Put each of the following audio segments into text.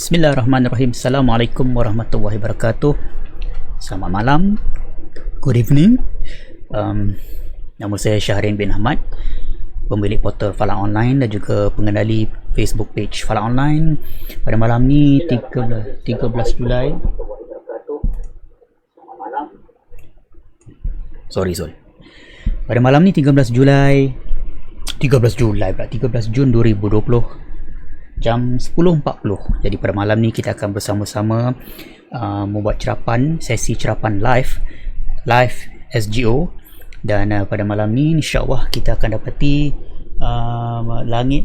Bismillahirrahmanirrahim. Assalamualaikum warahmatullahi wabarakatuh. Selamat malam. Good evening. Nama saya Syahrin bin Ahmad, pemilik portal Falah Online dan juga pengendali Facebook page Falah Online. Pada malam ni 13 Julai. Sorry. Pada malam ni 13 Jun 2020. Jam 10.40. Jadi pada malam ni kita akan bersama-sama membuat sesi cerapan live SGO. Dan pada malam ni insya-Allah kita akan dapati langit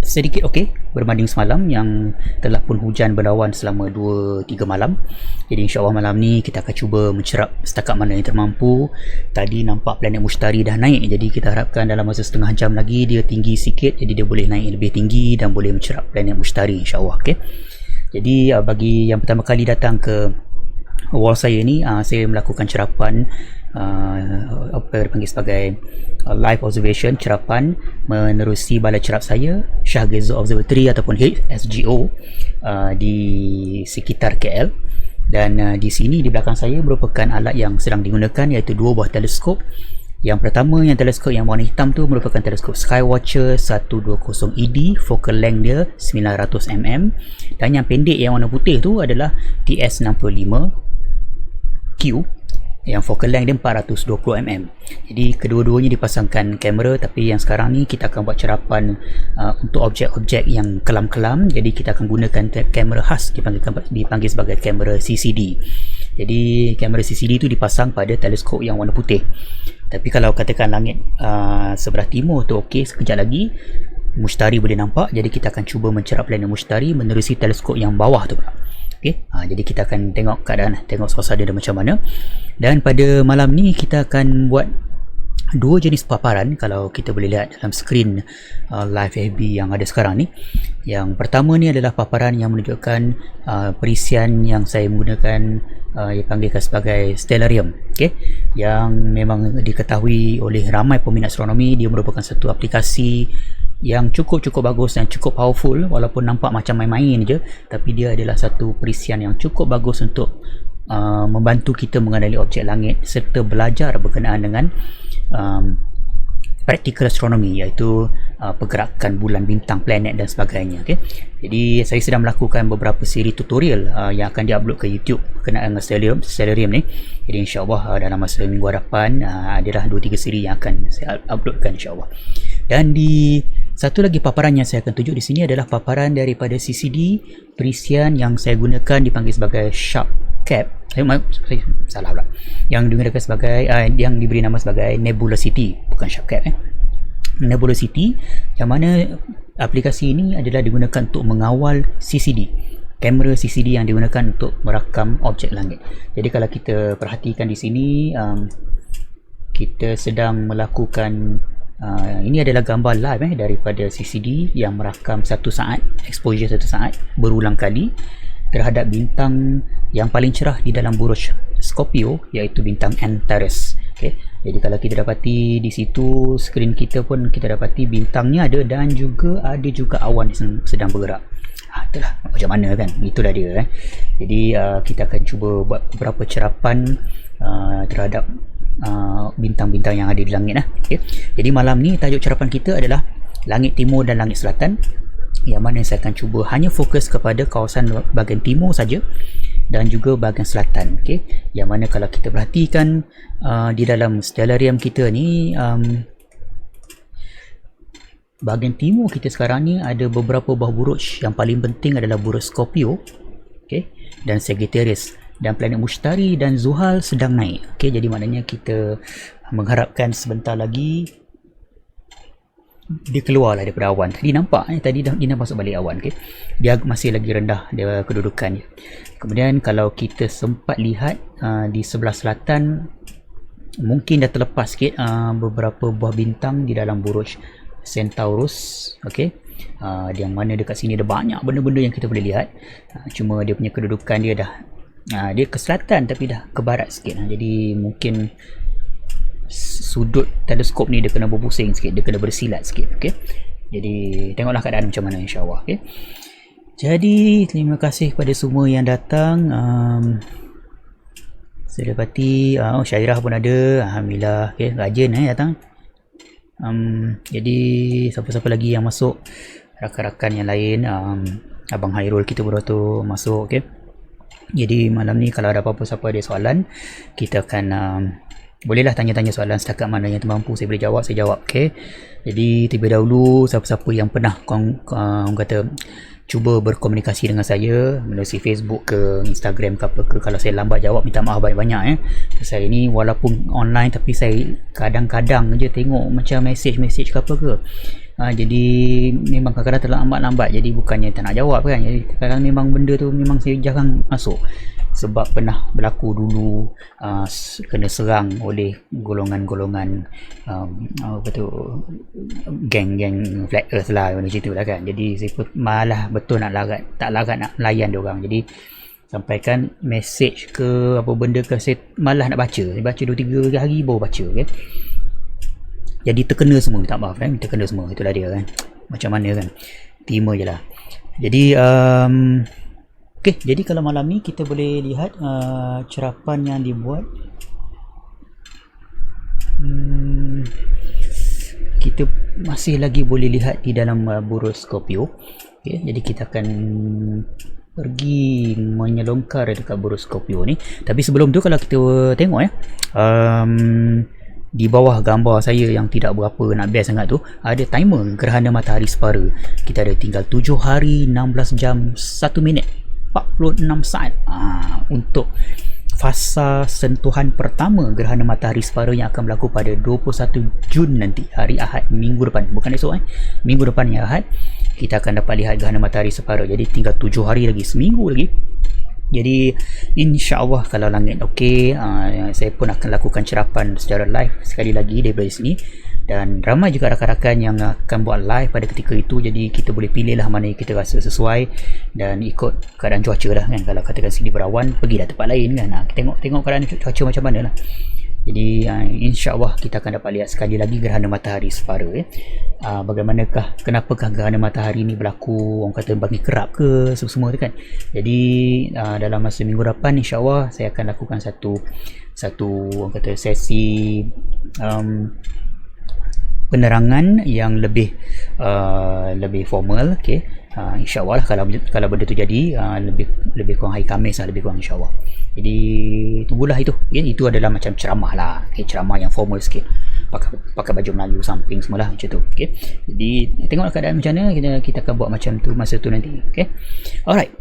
sedikit okey berbanding semalam yang telah pun hujan berawan selama 2-3 malam. Jadi insya-Allah malam ni kita akan cuba mencerap setakat mana yang termampu. Tadi nampak planet Mushtari dah naik, jadi kita harapkan dalam masa setengah jam lagi dia tinggi sikit, jadi dia boleh naik lebih tinggi dan boleh mencerap planet Mushtari insya-Allah. Okey. Jadi bagi yang pertama kali datang ke wall saya ni, saya melakukan cerapan apa yang dipanggil sebagai live observation, cerapan menerusi balai cerap saya Shah Gezo Observatory ataupun SGO di sekitar KL. Dan di sini di belakang saya merupakan alat yang sedang digunakan, iaitu dua buah teleskop. Yang pertama, yang teleskop yang warna hitam tu merupakan teleskop Skywatcher 120 ED, focal length dia 900 mm, dan yang pendek yang warna putih tu adalah TS65Q yang focal length dia 420 mm. Jadi kedua-duanya dipasangkan kamera, tapi yang sekarang ni kita akan buat cerapan untuk objek-objek yang kelam-kelam. Jadi kita akan gunakan kamera khas, dipanggil sebagai kamera CCD. Jadi kamera CCD tu dipasang pada teleskop yang warna putih. Tapi kalau katakan langit sebelah timur tu okey, sekejap lagi Mushtari boleh nampak. Jadi kita akan cuba mencerap planet Mushtari menerusi teleskop yang bawah tu pula. Okay. Jadi kita akan tengok keadaan, tengok suasana dia macam mana. Dan pada malam ni kita akan buat dua jenis paparan. Kalau kita boleh lihat dalam skrin live FB yang ada sekarang ni, yang pertama ni adalah paparan yang menunjukkan perisian yang saya menggunakan dipanggilkan sebagai stellarium, okay? Yang memang diketahui oleh ramai peminat astronomi. Dia merupakan satu aplikasi yang cukup bagus dan cukup powerful, walaupun nampak macam main-main je, tapi dia adalah satu perisian yang cukup bagus untuk membantu kita mengenali objek langit serta belajar berkenaan dengan practical astronomy, iaitu pergerakan bulan, bintang, planet dan sebagainya. Okay? Jadi saya sedang melakukan beberapa siri tutorial yang akan diupload ke YouTube berkenaan dengan stellarium ni. Jadi insyaAllah dalam masa minggu hadapan adalah 2-3 siri yang akan saya uploadkan insyaAllah. Dan di satu lagi paparan yang saya akan tunjuk di sini adalah paparan daripada CCD. Perisian yang saya gunakan dipanggil sebagai Sharp Cap. Saya salah pula. Yang digunakan sebagai yang diberi nama sebagai Nebulosity, bukan Sharp Cap. Nebulosity, yang mana aplikasi ini adalah digunakan untuk mengawal CCD. Kamera CCD yang digunakan untuk merakam objek langit. Jadi kalau kita perhatikan di sini, kita sedang melakukan ini adalah gambar live daripada CCD yang merakam 1 saat, exposure 1 saat berulang kali terhadap bintang yang paling cerah di dalam buruj Scorpio, iaitu bintang Antares. Okay. Jadi kalau kita dapati di situ skrin kita pun kita dapati bintangnya ada dan juga ada awan yang sedang bergerak. Itulah macam mana kan, itulah dia. Jadi kita akan cuba buat beberapa cerapan terhadap bintang-bintang yang ada di langit. Okay. Jadi malam ni tajuk cerapan kita adalah langit timur dan langit selatan, yang mana saya akan cuba hanya fokus kepada kawasan bahagian timur saja dan juga bahagian selatan. Okay. Yang mana kalau kita perhatikan di dalam stellarium kita ni, bahagian timur kita sekarang ni ada beberapa buah buruj. Yang paling penting adalah buruj Scorpio, okay, dan Sagittarius, dan planet Mushtari dan Zuhal sedang naik. Okay, jadi maknanya kita mengharapkan sebentar lagi dia keluarlah daripada awan. Tadi nampak tadi dia masuk balik awan. Okay, dia masih lagi rendah dia kedudukannya. Kemudian kalau kita sempat lihat di sebelah selatan, mungkin dah terlepas sikit beberapa buah bintang di dalam buruj Centaurus. Okay, yang mana dekat sini ada banyak benda-benda yang kita boleh lihat. Cuma dia punya kedudukan dia dah dia ke selatan tapi dah ke barat sikit. Jadi mungkin sudut teleskop ni dia kena berpusing sikit, dia kena bersilat sikit. Okay, Jadi tengoklah keadaan macam mana, insyaAllah. Okay? Jadi terima kasih kepada semua yang datang. Selepati Syairah pun ada, alhamdulillah. Okay, rajin datang. Jadi siapa-siapa lagi yang masuk, rakan-rakan yang lain, Abang Hairul kita baru tu masuk. Okay, jadi malam ni kalau ada apa-apa, siapa ada soalan, kita akan bolehlah tanya-tanya soalan setakat mana yang termampu saya boleh jawab, saya jawab. Okay, jadi terlebih dahulu siapa-siapa yang pernah kata cuba berkomunikasi dengan saya melalui Facebook ke Instagram ke apa ke, kalau saya lambat jawab minta maaf banyak-banyak. Saya ni walaupun online tapi saya kadang-kadang je tengok macam message ke apa ke. Jadi memang kadang-kadang terlambat-lambat, jadi bukannya tak nak jawab kan, jadi kadang memang benda tu memang saya jarang masuk sebab pernah berlaku dulu kena serang oleh golongan-golongan apa tu, geng-geng flat earth lah macam tu lah kan. Jadi saya pun malah betul tak larat nak melayan dia orang. Jadi sampaikan message ke apa benda ke, saya malah nak baca, saya baca 2-3 hari baru baca kan. Jadi terkena semua, tak maaf kan, terkena semua, itulah dia kan, macam mana kan, terima je lah. Jadi okay, jadi kalau malam ni kita boleh lihat cerapan yang dibuat. Kita masih lagi boleh lihat di dalam burung Scorpio. Okay, jadi kita akan pergi menyelongkar dekat burung Scorpio ni. Tapi sebelum tu kalau kita tengok di bawah gambar saya yang tidak berapa nak best sangat tu, ada timer gerhana matahari separa. Kita ada tinggal 7 hari 16 jam 1 minit 46 saat untuk fasa sentuhan pertama gerhana matahari separa yang akan berlaku pada 21 Jun nanti, hari Ahad, minggu depan, bukan esok minggu depan yang Ahad kita akan dapat lihat gerhana matahari separa. Jadi tinggal 7 hari lagi, seminggu lagi. Jadi insya-Allah kalau langit okey, saya pun akan lakukan cerapan secara live sekali lagi daripada sini, dan ramai juga rakan-rakan yang akan buat live pada ketika itu. Jadi kita boleh pilih lah mana yang kita rasa sesuai dan ikut keadaan cuaca lah kan. Kalau katakan sini berawan, pergilah tempat lain kan. Kita tengok keadaan cuaca macam mana lah. Jadi insya-Allah kita akan dapat lihat sekali lagi gerhana matahari separa. Bagaimanakah, kenapakah gerhana matahari ni berlaku, orang kata bagi kerap ke semua tu kan. Jadi dalam masa minggu depan insya-Allah saya akan lakukan satu orang kata sesi penerangan yang lebih formal. Okay, insya-Allah lah kalau benda tu jadi lebih kurang hari Khamis lah, lebih kurang insya-Allah. Jadi tunggulah itu. Okay, itu adalah macam ceramah lah. Okay, ceramah yang formal sikit, pakai baju Melayu samping semualah macam tu. Okay, jadi tengoklah keadaan macam mana, kita akan buat macam tu masa tu nanti. Okay, alright.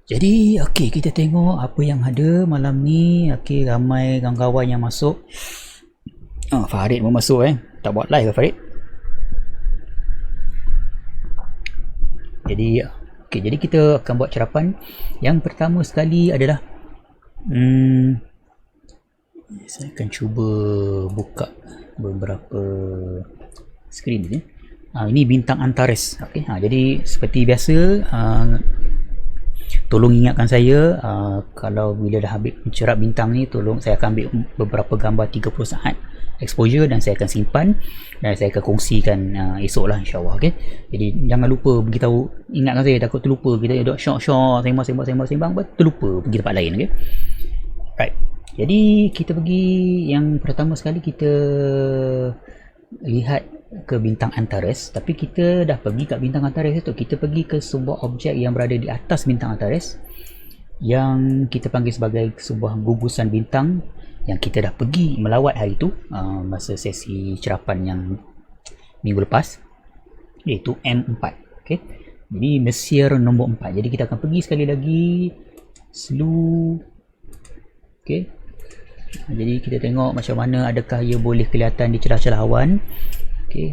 Jadi okay, kita tengok apa yang ada malam ni. Okay, ramai kawan-kawan yang masuk. Farid pun masuk tak buat live ke Farid? Jadi okay, jadi kita akan buat cerapan. Yang pertama sekali adalah saya akan cuba buka beberapa skrin ni. Ini bintang Antares. Okay, jadi seperti biasa tolong ingatkan saya kalau bila dah habis mencerap bintang ni, tolong saya akan ambil beberapa gambar 30 saat exposure dan saya akan simpan dan saya akan kongsikan esok lah insyaAllah. Okay, jadi jangan lupa beritahu, ingatkan saya, takut terlupa. Kita duduk syok-syok sembang terlupa pergi tempat lain. Okay, right. Jadi kita pergi, yang pertama sekali kita lihat ke bintang Antares. Tapi kita dah pergi kat bintang Antares itu, kita pergi ke sebuah objek yang berada di atas bintang Antares yang kita panggil sebagai sebuah gugusan bintang yang kita dah pergi melawat hari tu masa sesi cerapan yang minggu lepas, iaitu M4. Okay, jadi Messier nombor 4. Jadi kita akan pergi sekali lagi slow. Okay, jadi kita tengok macam mana, adakah ia boleh kelihatan di celah-celah awan. Okay,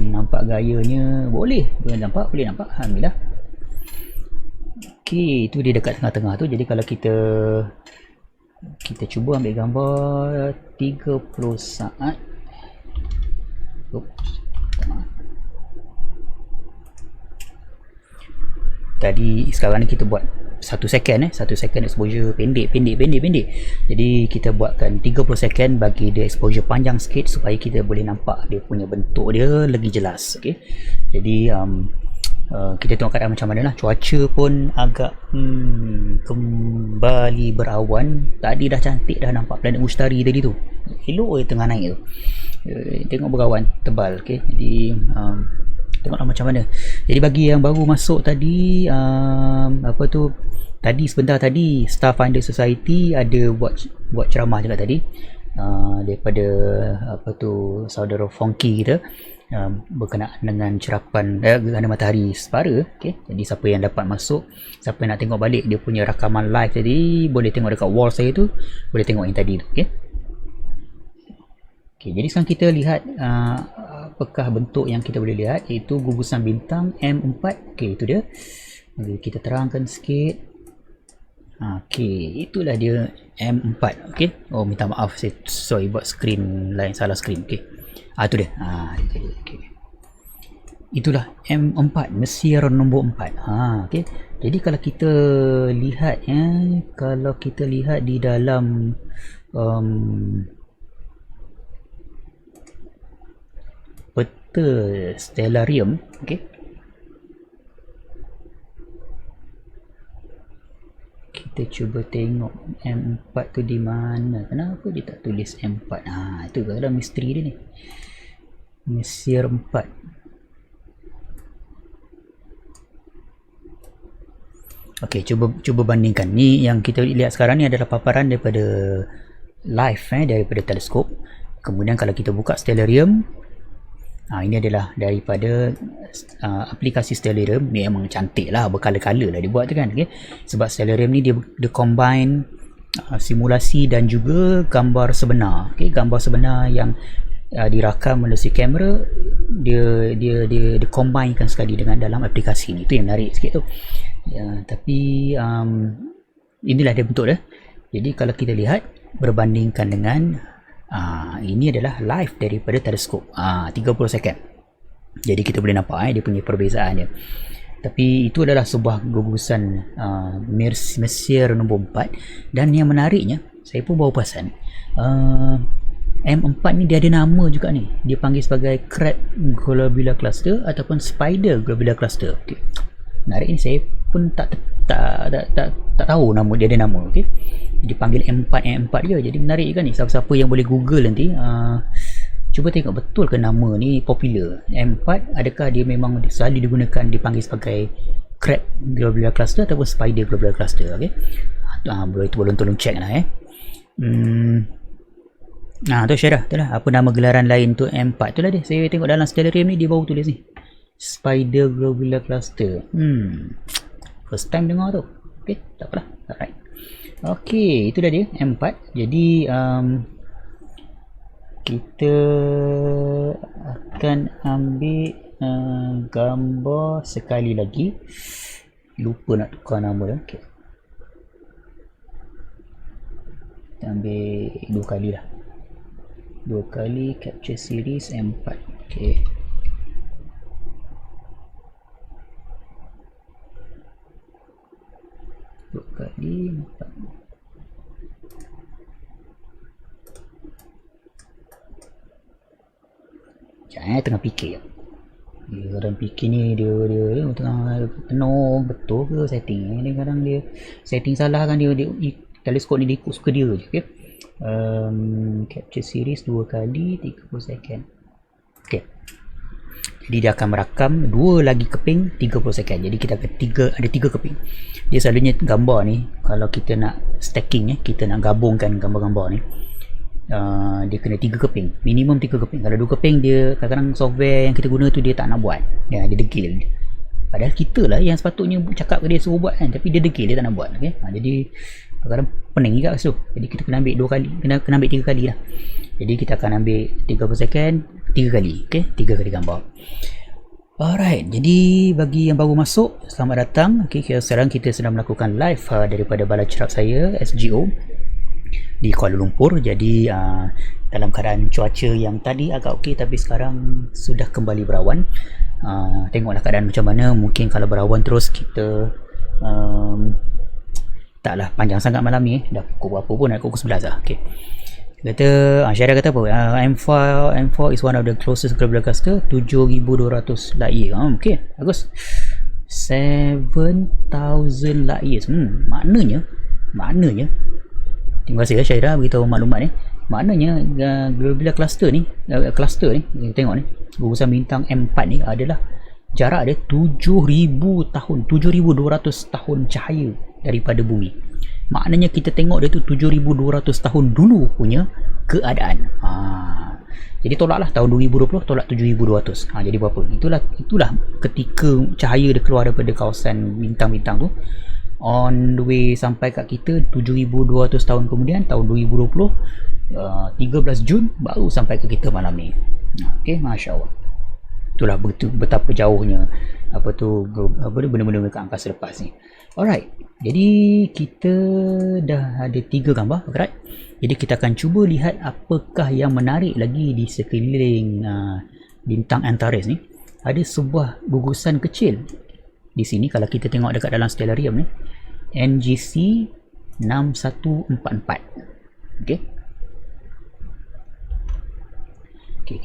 nampak gayanya, boleh nampak, alhamdulillah. Okay, itu dia dekat tengah-tengah tu. Jadi kalau kita cuba ambil gambar 30 saat. Tadi sekarang ni kita buat 1 second 1 second exposure pendek. Jadi kita buatkan 30 second bagi dia exposure panjang sikit supaya kita boleh nampak dia punya bentuk dia lagi jelas. Okey. Jadi kita tengok keadaan macam mana lah. Cuaca pun agak kembali berawan. Tadi dah cantik dah nampak planet Mushtari tadi tu. Elok tengah naik tu. Tengok berawan tebal. Okey. Jadi tengoklah macam mana. Jadi bagi yang baru masuk tadi, tadi sebentar tadi Starfinder Society ada buat ceramah juga tadi, daripada saudara Fonky kita, berkenaan dengan cerapan gerhana matahari separa. Okay. Jadi siapa yang dapat masuk, siapa yang nak tengok balik dia punya rakaman live tadi, boleh tengok dekat wall saya tu, boleh tengok yang tadi tu. Okay. Okay, jadi sekarang kita lihat apakah bentuk yang kita boleh lihat, iaitu gugusan bintang M4. Okey, itu dia. Okay, kita terangkan sikit. Okey, itulah dia M4. Okey. Oh, minta maaf, saya buat screen lain, salah screen. Okey. Itu dia. Itu dia. Okey. Itulah M4, Messier nombor 4. Okey. Jadi kalau kita lihat kalau kita lihat di dalam peta stellarium, okey. Kita cuba tengok M4 tu di mana. Kenapa dia tak tulis M4? Itu kadang misteri dia ni. Messier 4. Okey, cuba bandingkan. Ni yang kita lihat sekarang ni adalah paparan daripada live, daripada teleskop. Kemudian kalau kita buka stellarium, ini adalah daripada aplikasi Stellarium. Ni memang cantik lah, berkala-kala lah dia buat tu kan. Okay? Sebab Stellarium ni dia combine simulasi dan juga gambar sebenar. Okay? Gambar sebenar yang dirakam melalui kamera, dia combinekan sekali dengan dalam aplikasi ni. Itu yang menarik sikit tu. Tapi inilah dia bentuk dia. Jadi kalau kita lihat berbandingkan dengan ini adalah live daripada teleskop, 30 second. Jadi kita boleh nampak dia punya perbezaan dia. Tapi itu adalah sebuah gugusan Messier nombor 4. Dan yang menariknya, saya pun baru perasan, M4 ni dia ada nama juga ni. Dia panggil sebagai Crab Globular Cluster ataupun Spider Globular Cluster. Okay. Menarik ni, saya pun tak tahu nama dia ada nama. Okey. Dipanggil M4 je. Jadi menarik kan ni, siapa-siapa yang boleh google nanti, cuba tengok betul ke nama ni popular. M4, adakah dia memang selalu digunakan, dipanggil sebagai Crab Globular Cluster ataupun Spider Globular Cluster. Okey. Boleh tolong check lah tu Syarah, tu lah apa nama gelaran lain tu M4 tu lah dia. Saya tengok dalam Stellarium ni dia baru tulis ni, Spider Globular Cluster. First time dengar tu. Okey, tak apalah. Alright. Okey, itu dah dia M4. Jadi kita akan ambil gambar sekali lagi. Lupa nak tukar nama dia. Okey. Kita ambil 2 kali lah. 2 kali capture series M4. Okey. Kali 4. Jangan tengah fikir. Orang fikir ni dia tengah penuh betul ke setting. Dia kadang dia setting salah kan, dia teleskop ni dia ikut suka dia je. Okay? Capture series 2 kali 30 second. Okay. Jadi dia akan merakam 2 lagi keping 30 second. Jadi kita akan ada 3 keping. Dia selalunya gambar ni, kalau kita nak stacking, kita nak gabungkan gambar-gambar ni, dia kena 3 keping, minimum 3 keping. Kalau 2 keping, dia kadang-kadang software yang kita guna tu dia tak nak buat, dia degil. Padahal kita lah yang sepatutnya cakap ke dia suruh buat kan, tapi dia degil, dia tak nak buat. Okay? Jadi kadang-kadang pening juga tu. Jadi kita kena ambil 2 kali, kena ambil 3 kali lah. Jadi kita akan ambil 30 second 3 kali. Okay? 3 kali gambar. Alright, jadi bagi yang baru masuk, selamat datang. Okay, sekarang kita sedang melakukan live daripada balai cerap saya, SGO, di Kuala Lumpur. Jadi dalam keadaan cuaca yang tadi agak okey, tapi sekarang sudah kembali berawan. Tengoklah keadaan macam mana. Mungkin kalau berawan terus, kita Taklah panjang sangat malam ni, dah pukul berapa pun, nak pukul 11 lah. Okay. Kata, Syahrir kata apa? M4 is one of the closest globular cluster, 7,200 light year. Okay, bagus. 7,000 light years. Maknanya terima kasih Syahrir beritahu maklumat ni. Maknanya globular cluster ni kita tengok ni, gugusan bintang M4 ni adalah jarak dia 7,000 tahun, 7,200 tahun cahaya daripada bumi. Maknanya kita tengok dia tu 7,200 tahun dulu punya keadaan. Jadi tolaklah tahun 2020, tolak 7,200. Jadi berapa? Itulah ketika cahaya dia keluar daripada kawasan bintang-bintang tu, on the way sampai kat kita 7,200 tahun kemudian, tahun 2020, 13 Jun baru sampai ke kita malam ni. Okay, Masya Allah. Itulah betapa jauhnya benda-benda kat angkasa lepas ni. Alright, jadi kita dah ada 3 gambar, right? Jadi kita akan cuba lihat apakah yang menarik lagi di sekeliling bintang Antares ni. Ada sebuah gugusan kecil di sini kalau kita tengok dekat dalam stellarium ni, NGC 6144. Okay. Okay,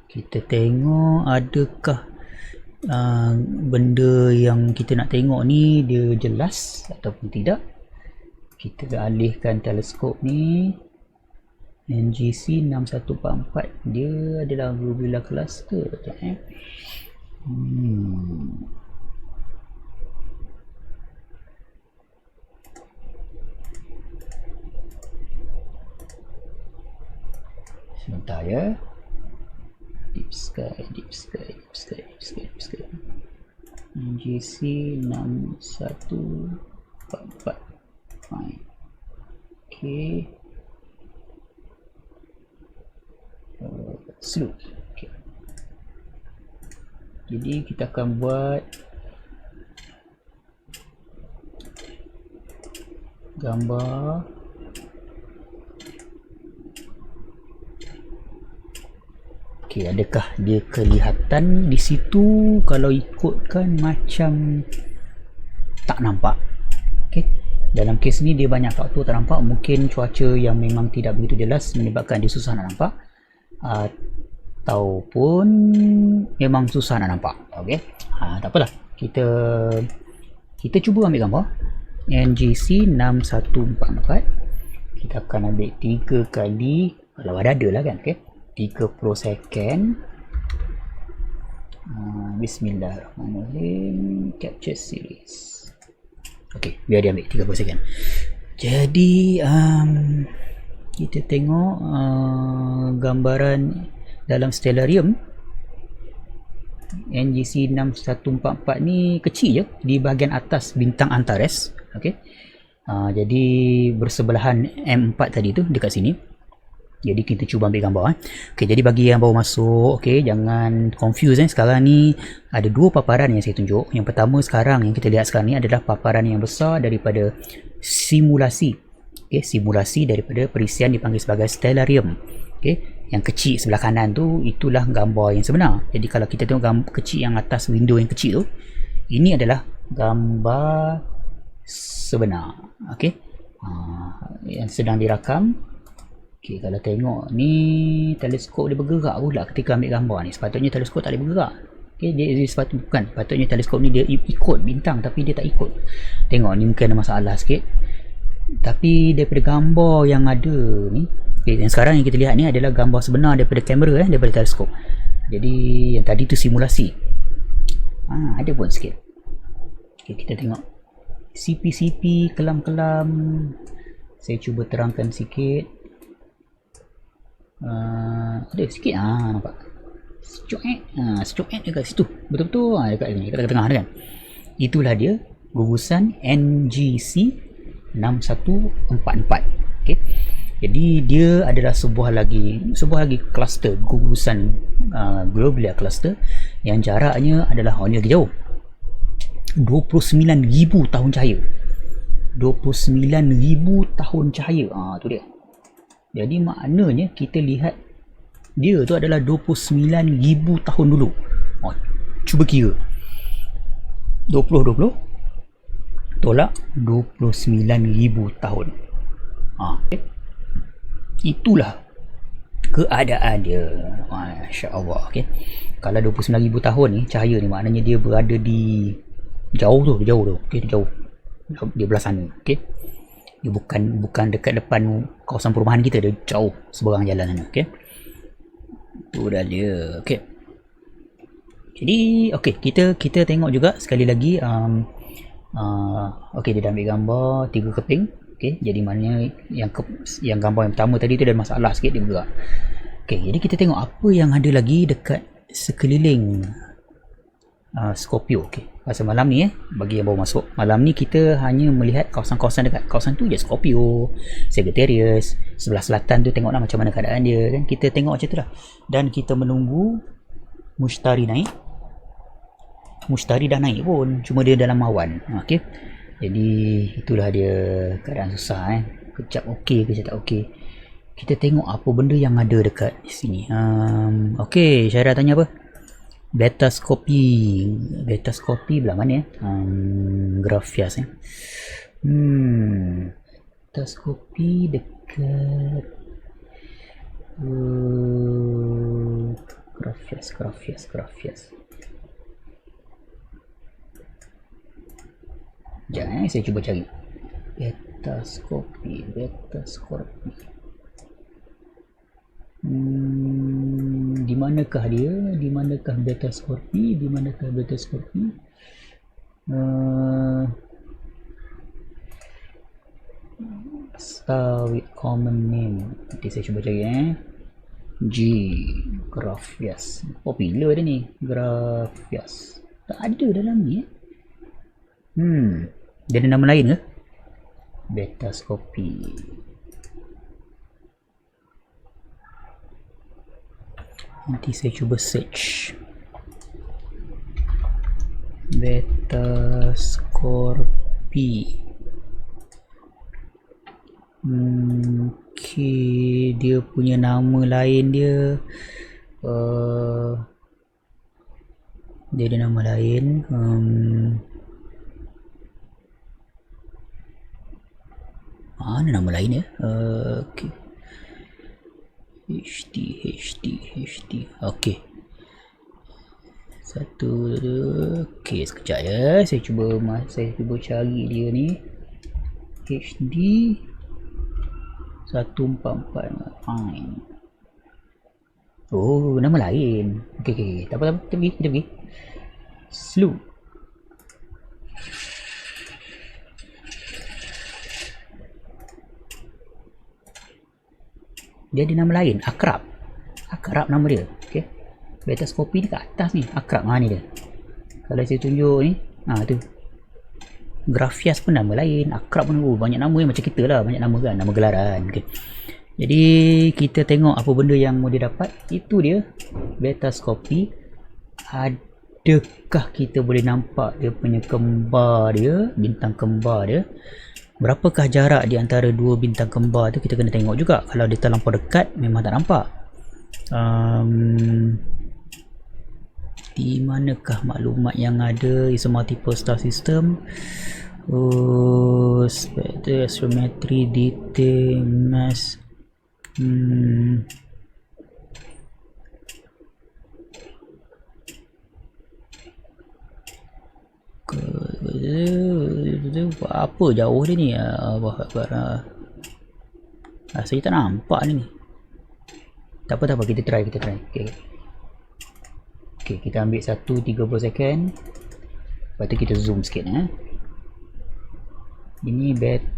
kita tengok adakah benda yang kita nak tengok ni dia jelas ataupun tidak. Kita alihkan teleskop ni. NGC 6144 dia adalah globular cluster. Sebentar ya. Deep sky. NGC 6144. Fine. Okay. Slow. Okay. Jadi kita akan buat gambar okey, adakah dia kelihatan di situ? Kalau ikutkan macam tak nampak. Okey, dalam kes ni dia banyak faktor tak nampak. Mungkin cuaca yang memang tidak begitu jelas menyebabkan dia susah nak nampak, ataupun memang susah nak nampak. Okey, tak apalah, kita cuba ambil gambar NGC 6144. Kita akan ambil 3 kali, kalau ada lah kan. Okey, 30 second. Bismillahirrahmanirrahim. Capture series. Okey, biar dia ambil 30 second. Jadi kita tengok gambaran dalam stellarium NGC 6144 ni kecil je di bahagian atas bintang Antares. Okey, jadi bersebelahan M4 tadi tu dekat sini. Jadi kita cuba ambil gambar. Okey, jadi bagi yang baru masuk, okey, jangan confuse. Sekarang ni ada 2 paparan yang saya tunjuk. Yang pertama sekarang yang kita lihat sekarang ni adalah paparan yang besar daripada simulasi. Okey, simulasi daripada perisian dipanggil sebagai stellarium. Okey, yang kecil sebelah kanan tu itulah gambar yang sebenar. Jadi kalau kita tengok gambar kecil yang atas window yang kecil tu, ini adalah gambar sebenar. Okey, yang sedang dirakam. Okey, kalau tengok ni teleskop dia bergerak pula ketika ambil gambar ni. Sepatutnya teleskop tak boleh bergerak. Okey, dia patutnya teleskop ni dia ikut bintang, tapi dia tak ikut. Tengok ni mungkin ada masalah sikit. Tapi daripada gambar yang ada ni, okay, yang sekarang yang kita lihat ni adalah gambar sebenar daripada kamera, daripada teleskop. Jadi yang tadi tu simulasi. Ada pun sikit. Okay, kita tengok CP kelam-kelam. Saya cuba terangkan sikit. Ada sikit, nampak stroke dekat situ, betul-betul dekat sini, dekat tengah kan. Itulah dia gugusan NGC 6144. Okay, jadi dia adalah sebuah lagi cluster, gugusan globular cluster yang jaraknya adalah lagi jauh, 29,000 tahun cahaya. 29,000 tahun cahaya. Tu dia. Jadi maknanya kita lihat dia tu adalah 29,000 tahun dulu. Cuba kira 2020 tolak 29,000 tahun. Okay. Itulah keadaan dia. Masya Allah. Okay. Kalau 29,000 tahun ni, cahaya ni maknanya dia berada di jauh tu. Okay, jauh. Dia belah sana. Okay. Dia bukan dekat depan kawasan perumahan kita, dia jauh seberang jalan sana. Okay. Tu dah dia. Okay. Jadi okay, kita tengok juga sekali lagi. Okay, dia dah ambil gambar 3 keping. Okay, jadi maknanya yang gambar yang pertama tadi tu ada masalah sikit, dia bergerak. Okay, jadi kita tengok apa yang ada lagi dekat sekeliling Scorpio. Okay, pasal malam ni bagi yang baru masuk, malam ni kita hanya melihat kawasan-kawasan dekat kawasan tu je, Scorpio, Sagittarius, sebelah selatan tu tengoklah macam mana keadaan dia kan. Kita tengok macam tu lah, dan kita menunggu Mushtari naik. Mushtari dah naik pun, cuma dia dalam awan. Okay, jadi itulah dia keadaan susah kejap okey, kejap tak okey. Kita tengok apa benda yang ada dekat sini. Okay, Syairah tanya apa? Betaskopi belah mana Graphias betaskopi dekat Graphias. Jangan, saya cuba cari betaskopi. Di manakah dia? Di manakah betaskopi? Star with common name. Nanti saya cuba cari G Graphias. Popular dia ni, Graphias. Tak ada dalam ni dia ada nama lain ke? Betaskopi. Nanti saya cuba search Betaskopi. Okay, dia punya nama lain dia. Dia ada nama lain. Mana nama lain okay. HD. Okay. Satu. Okay, sekejap saya cuba cari dia ni. HD 144. Oh, nama lain. Okay. Tak apa, kita pergi. Slow. Dia ada nama lain, Akrab nama dia. Okay. Betaskopi ni kat atas ni, Akrab ni dia. Kalau saya tunjuk ni, tu Graphias pun nama lain, Akrab pun banyak nama macam kita lah, banyak nama kan, nama gelaran. Okay. Jadi kita tengok apa benda yang mau dia dapat. Itu dia Betaskopi. Adakah kita boleh nampak dia punya kembar dia, bintang kembar dia? Berapakah jarak di antara dua bintang kembar tu, kita kena tengok juga. Kalau dia terlampau dekat memang tak nampak. Di manakah maklumat yang ada? Is a multiple star system. Spectre, astrometry, detail, mass. Apa jauh dia ni? Saya tak nampak ni. Tak apa, kita try. Okay, kita ambil 1:30 second. Lepas tu kita zoom sikit. Ini Betaskopi.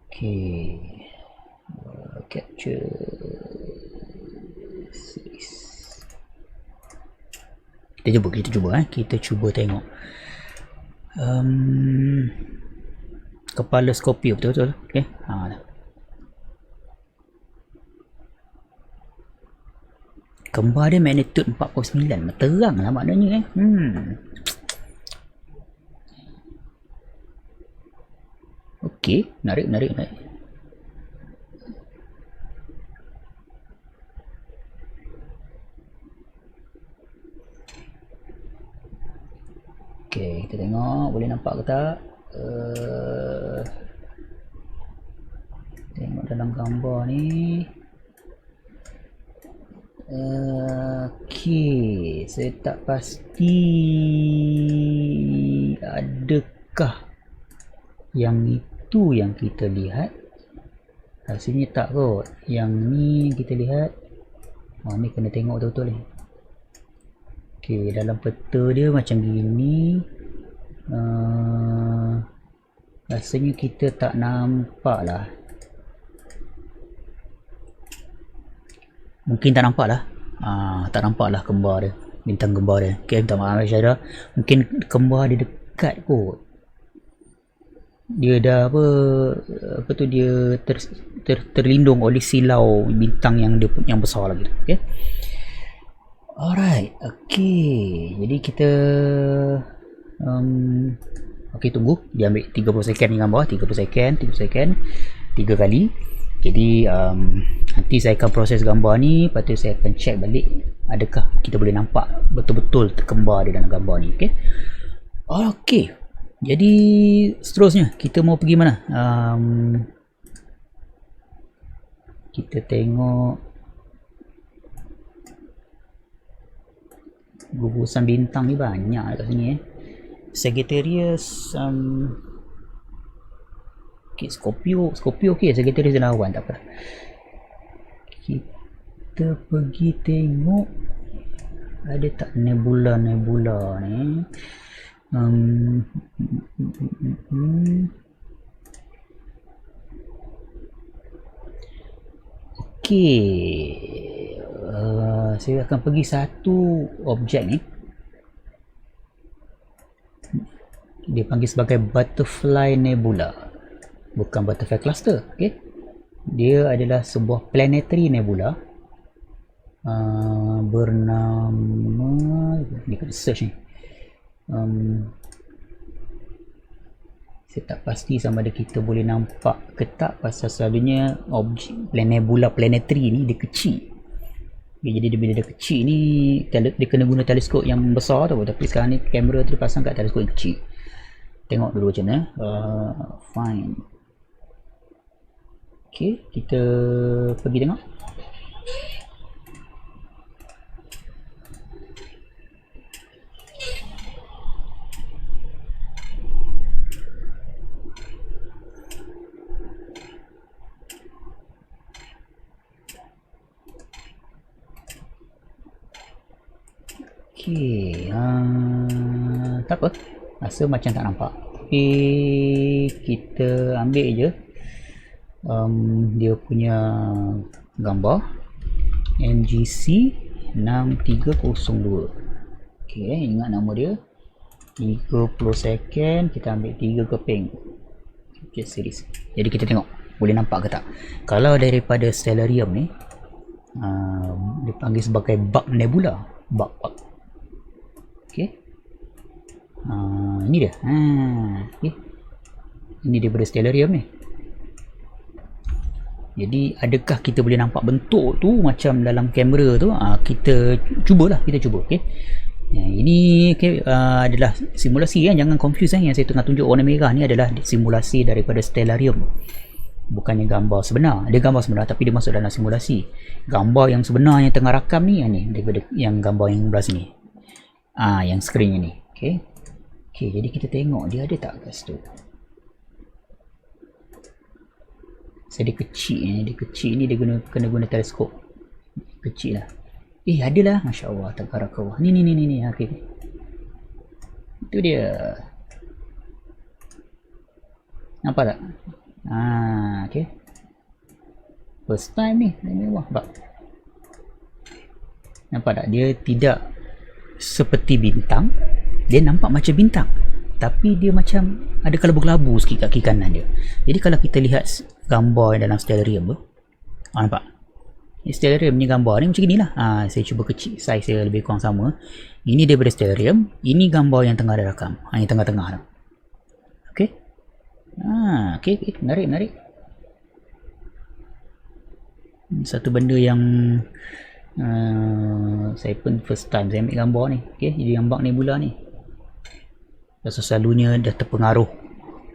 Okay, capture. Kita cuba tengok kepala Scorpio betul. Okay. Kembar dia magnitude 4.9, terang lah maknanya. Okay, menarik. Okay, kita tengok boleh nampak ke tak. Tengok dalam gambar ni. Okay, saya tak pasti adakah yang itu yang kita lihat. Rasanya tak kot. Yang ni kita lihat. Ni kena tengok betul-betul ni. Okay, dalam peta dia macam gini. Rasanya kita tak nampak lah. Mungkin tak nampak lah. Tak nampak lah kembar dia. Bintang kembar dia. Okay, minta maaf Syahda. Mungkin kembar dia dekat kot. Dia dah apa tu, dia terlindung oleh silau bintang yang besar lagi. Okay. Alright. Okay. Jadi kita okay, tunggu. Dia ambil 30 second ni gambar. 30 second. 3 kali. Jadi nanti saya akan proses gambar ni. Lepas tu saya akan check balik adakah kita boleh nampak betul-betul kembar dia dalam gambar ni. Okay. Okay. Jadi seterusnya kita mau pergi mana? Kita tengok gugusan bintang ni banyak dekat sini Sagittarius, okay, Scorpio okay, Sagittarius dan lawan tak apa. Kita pergi tengok ada tak nebula ni. Okay, saya akan pergi satu objek ni. Dia panggil sebagai Butterfly Nebula, bukan Butterfly Cluster. Okay, dia adalah sebuah planetary nebula bernama, ni kena search ni. Saya tak pasti sama ada kita boleh nampak ke tak, pasal selalunya objek nebula planetary ni dia kecil. Okay, jadi bila dia kecil ni dia kena guna teleskop yang besar tu, tapi sekarang ni kamera tu dipasang kat teleskop yang kecil. Tengok dulu macam mana. Fine. Okay, kita pergi tengok. Okay, tak apa, rasa macam tak nampak, tapi kita ambil je dia punya gambar NGC 6302. Okay, ingat nama dia, 30 second, kita ambil 3 keping. Okay, series. Jadi kita tengok boleh nampak ke tak. Kalau daripada Stellarium ni dipanggil sebagai bug nebula, bug. Okay. Ini dia. Okay. Ini daripada Stellarium ni. Jadi adakah kita boleh nampak bentuk tu macam dalam kamera tu? Kita cubalah, kita cuba. Okay. Ini okay, adalah simulasi jangan confuse yang saya tengah tunjuk warna merah ni adalah simulasi daripada Stellarium. Bukannya gambar sebenar. Dia gambar sebenar tapi dia masuk dalam simulasi. Gambar yang sebenar yang tengah rakam ni daripada yang gambar yang belah sini. Yang screen ni. Okay. Okay, jadi kita tengok dia ada tak kat situ. Dia kecil ni dia kena guna teleskop. Kecil lah. Adalah, Masya Allah, tabarakallah. Ni. Okay. Itu dia. Nampak tak? Okay. First time ni, mewah. Nampak tak? Dia tidak seperti bintang. Dia nampak macam bintang, tapi dia macam ada kelabu-kelabu sikit kat kiri kanan dia. Jadi kalau kita lihat gambar dalam Stellarium tu, nampak? Stellarium ni gambar ni macam inilah. Saya cuba kecil, size saya lebih kurang sama. Ini daripada Stellarium, ini gambar yang tengah ada rakam. Yang tengah-tengah tu. Okay. Okay, menarik. Satu benda yang saya pun first time saya ambil gambar ni. Okay, jadi gambar nebula ni. dan selalunya dah terpengaruh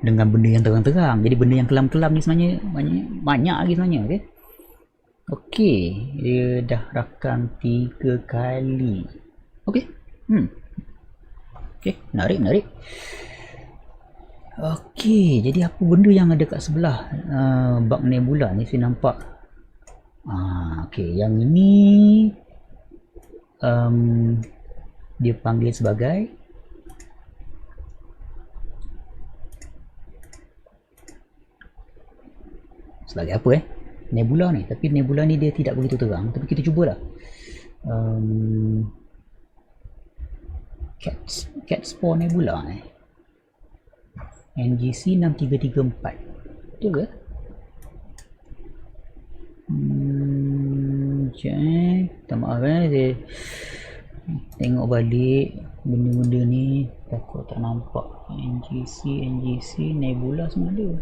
dengan benda yang terang-terang. Jadi benda yang kelam-kelam ni sebenarnya banyak lagi sebenarnya. Okey, dia dah rakam 3 kali. Okey. Okey, menarik. Okey, jadi apa benda yang ada kat sebelah bug nebula ni saya nampak. Okey, yang ini dia panggil sebagai apa nebula ni, tapi nebula ni dia tidak begitu terang, tapi kita cubalah. Cat Spore Nebula ni NGC 6334 betul ke? Minta maaf saya tengok balik benda-benda ni, takut tak nampak. NGC Nebula semua ada.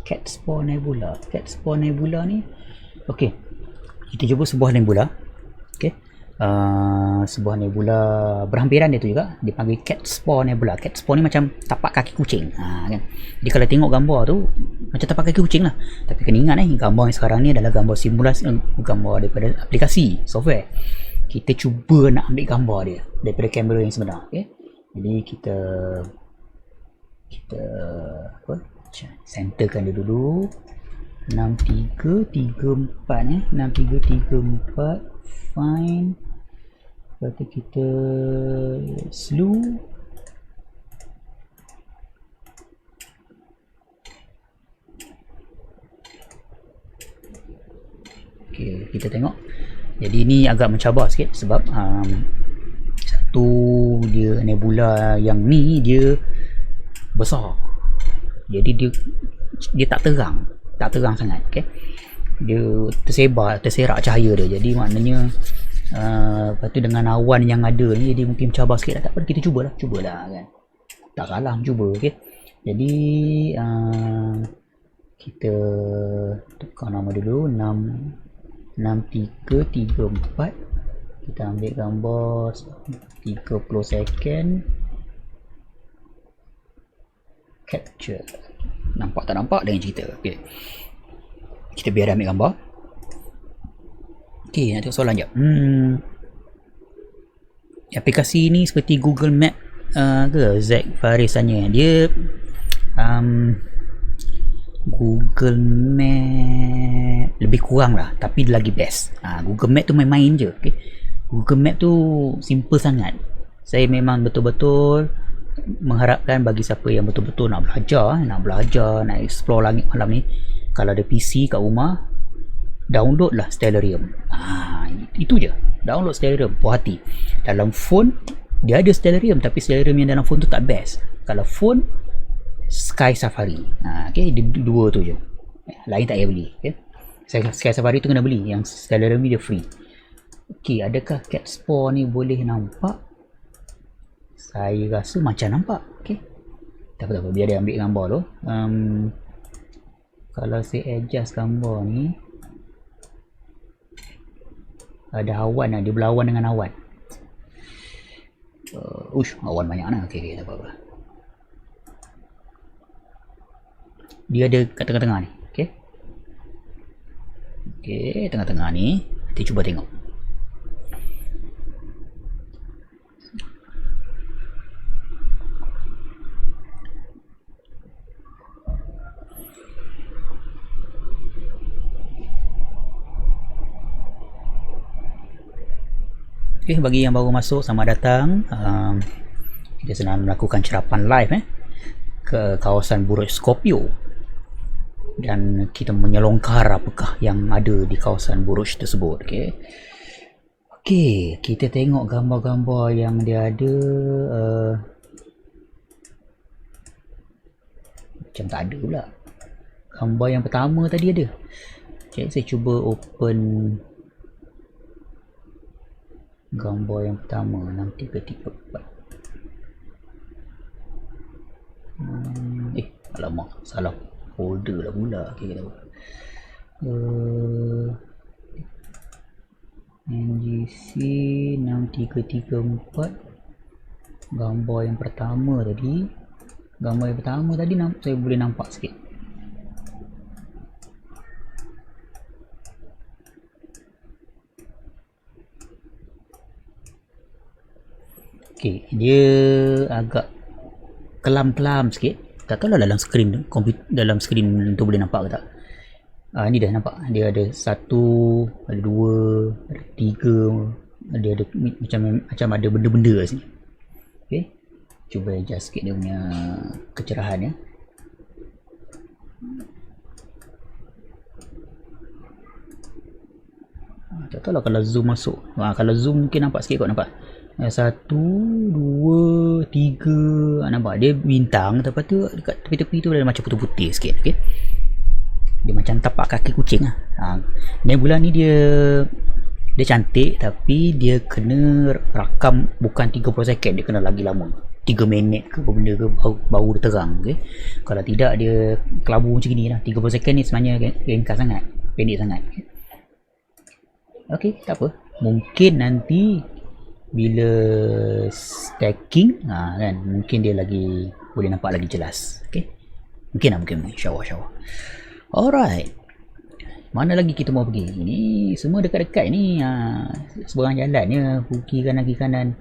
Cat Spore Nebula ni, okey, kita cuba sebuah nebula. Okey, sebuah nebula berhampiran dia tu juga dipanggil Cat Spore Nebula. Cat Spore ni macam tapak kaki kucing, kan. Jadi kalau tengok gambar tu macam tapak kaki kucing lah, tapi kena ingat gambar yang sekarang ni adalah gambar simulasi, gambar daripada aplikasi software. Kita cuba nak ambil gambar dia daripada kamera yang sebenar. Okay? Jadi kita centerkan dia dulu. 6334 6334 fine. Lepas tu kita slew. Okay, kita tengok. Jadi ni agak mencabar sikit sebab satu, dia nebula yang ni dia besar. Jadi dia tak terang sangat. Okay? Dia terserak cahaya dia. Jadi maknanya lepas tu dengan awan yang ada ni dia mungkin mencabar sikit. Tak apa, kita cubalah kan. Tak salah cuba. Okay? Jadi kita tukar nama dulu 6334. Kita ambil gambar 30 second. Capture. Nampak tak nampak dengan cerita. Okay. Kita biar ambil gambar. Okay, nak tengok soalan jap. Aplikasi ni seperti Google Map ke? Zack Faris tanya. Dia Google Map lebih kurang lah, tapi lagi best. Google Map tu main-main je. Okay? Google Map tu simple sangat. Saya memang betul-betul mengharapkan bagi siapa yang betul-betul nak belajar, nak explore langit malam ni, kalau ada PC kat rumah, download lah Stellarium. Itu je, download Stellarium. Puas hati. Dalam phone dia ada Stellarium, tapi Stellarium yang dalam phone tu tak best. Kalau phone, Sky Safari. Okay, dua tu je, lain tak payah beli. Okay? Sky Safari tu kena beli, yang Stellarium ni dia free. Okay, adakah Cat Spore ni boleh nampak? Saya rasa macam nampak. Okay, tak apa, biar dia ambil gambar tu. Kalau saya adjust gambar ni, ada awan lah, dia berlawan dengan awan. Awan banyak lah. Okay, tak apa-apa. Dia ada kat tengah-tengah ni. Okay, tengah-tengah ni kita cuba tengok. Okay, bagi yang baru masuk, selamat datang. Kita sedang melakukan cerapan live ke kawasan Burj Scorpio, dan kita menyelongkar apakah yang ada di kawasan Burj tersebut. Okay, kita tengok gambar-gambar yang dia ada. Macam tak ada pula. Gambar yang pertama tadi ada. Okay, saya cuba open gambar yang pertama 6334. Alamak, salah folder lah pula. Okay, kita buat NGC 6334. Gambar yang pertama tadi saya boleh nampak sikit. Okay, dia agak kelam-kelam sikit. Tak tahu lah dalam skrin tu boleh nampak ke tak. Ni dah nampak. Dia ada 1, ada 2, ada 3. Dia ada macam ada benda-benda kat sini. Okay, cuba adjust sikit dia punya kecerahan ya. Tak tahu lah kalau zoom masuk. Kalau zoom mungkin nampak sikit kot, nampak. 1, 2, 3. Nampak dia bintang, lepas tu dekat tepi-tepi tu ada macam putih-putih sikit. Okay, dia macam tapak kaki kucing lah. Nebula ni dia cantik, tapi dia kena rakam bukan 30 second, dia kena lagi lama, 3 minit ke benda ke baru dia terang. Okay, kalau tidak dia kelabu macam ni lah. 30 second ni sebenarnya ringkas sangat, pendek sangat. Okay, tak apa, mungkin nanti bila stacking kan, mungkin dia lagi boleh nampak lagi jelas. Okay, mungkin lah, mungkin insyaAllah. Alright, mana lagi kita mau pergi? Ini semua dekat-dekat ni, seberang jalan ya, kiri kanan.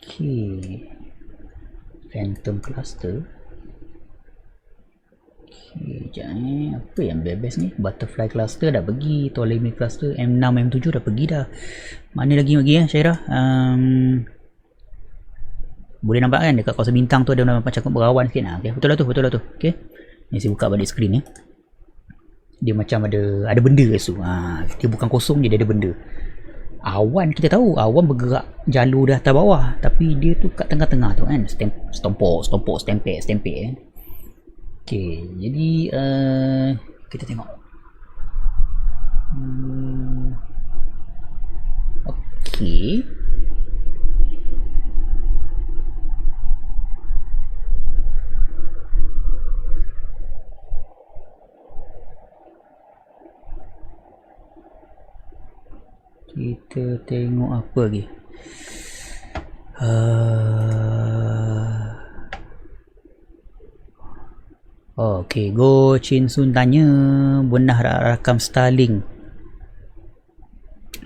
Okay, Phantom Cluster. Okay, sekejap apa yang bebas ni? Butterfly Cluster dah pergi, Ptolemy Cluster, M6, M7 dah pergi dah. Mana lagi ya Syairah? Boleh nampak kan dekat kawasan bintang tu ada macam berawan sikit. Okay, betul lah tu. Okay, ni saya buka balik skrin ya. Dia macam ada benda kat situ. Dia bukan kosong, dia ada benda. Awan, kita tahu awan bergerak jalur dah atas bawah, tapi dia tu kat tengah-tengah tu kan, stompok, stempek kan. Okay, jadi kita tengok. Okay, kita tengok apa lagi. Okay, Go Chin Sun tanya benah rakam Starlink.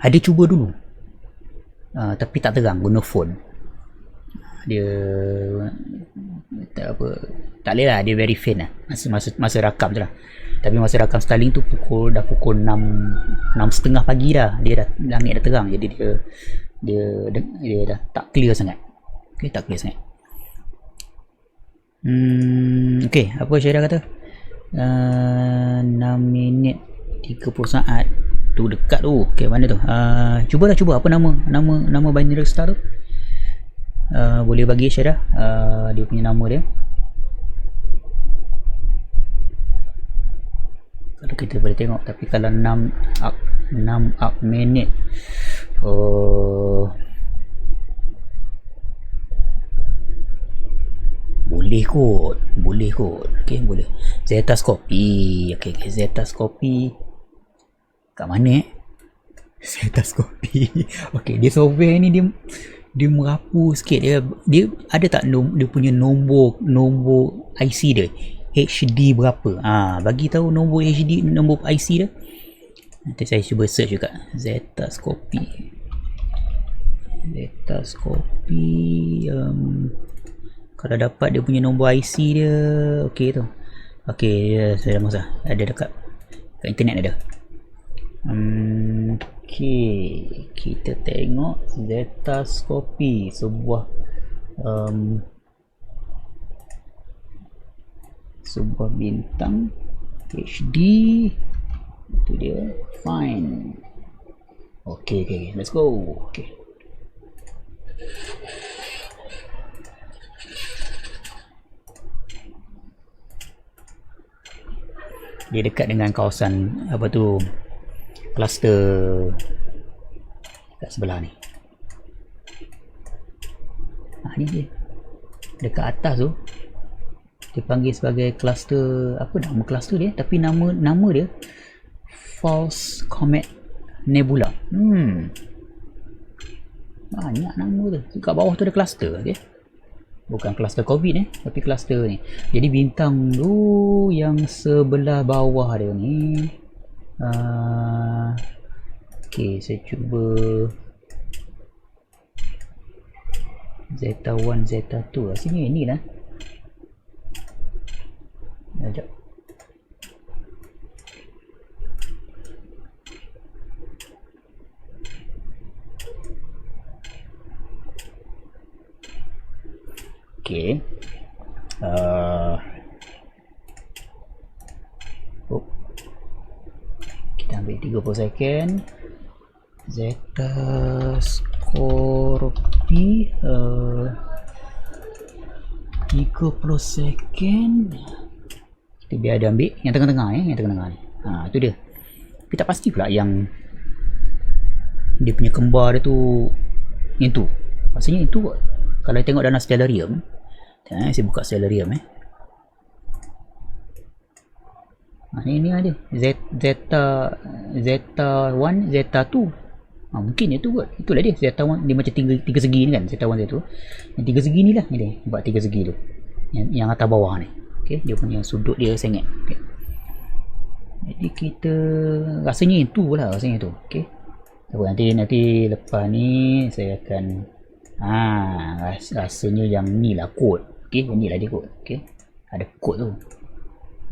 Ada cuba dulu, tapi tak terang guna phone. Dia tak boleh lah, dia very faint lah masa rakam je lah. Tapi masa rakam Starlink tu pukul 6.30 pagi dah, dia dah langit dah terang, jadi dia dah tak clear sangat. Okay, tak clear sangat. Okay, apa Syairah kata? 6 minit 30 saat tu, dekat tu. Okay, mana tu? Cuba apa nama binary star tu? Boleh bagi Syairah dia punya nama dia. Kalau kita boleh tengok, tapi kalau 6 up minit, boleh kot. Okay, boleh. Zetascopy. Okay, Zetascopy kat mana Zetascopy. Okay, dia software ni dia merapu sikit. Dia ada tak dia punya nombor IC dia, HD berapa? Bagi tahu nombor HD, nombor IC dia. Nanti saya cuba search juga. Zetascopy. Kalau dapat dia punya nombor IC dia, okey tu. Okey, saya dah masa ada dekat internet ada. Okey, kita tengok Zetascopy, sebuah bintang HD. Itu dia, fine. Okay, let's go. Okay, dia dekat dengan kawasan apa tu, cluster kat sebelah ni. Ni dia dekat atas tu dipanggil sebagai cluster, apa nama cluster dia, tapi nama dia False Comet Nebula. Banyak nama tu. Dekat bawah tu ada cluster, okey. Bukan cluster COVID tapi cluster ni. Jadi bintang tu yang sebelah bawah dia ni. Okey, saya cuba Zeta 1, Zeta 2. Rasanya ini lah. Sekejap. Okey. Kita ambil 30 second. Zeta Scorpi 30 second. Kita biar dia ambil yang tengah-tengah yang tengah-tengah ni. Tu dia. Tapi tak pasti pula yang dia punya kembar dia tu yang tu. Maksudnya itu kalau tengok dalam Stellarium. Saya buka Stellarium ni ada Zeta 1, Zeta 2. Mungkin itu kot. Itulah dia Zeta 1. Dia macam tiga segi ni kan, Zeta 1, Zeta 2. Yang tiga segi ni lah. Ni dia buat tiga segi tu. Yang atas bawah ni. Okay, dia punya sudut dia sengit. Okay. Jadi kita rasanya itu lah, rasanya tu. Okay. Nanti lepas ni saya akan rasanya yang ni lah kod. Okay, ni lah dia kod. Okay. Ada kod tu.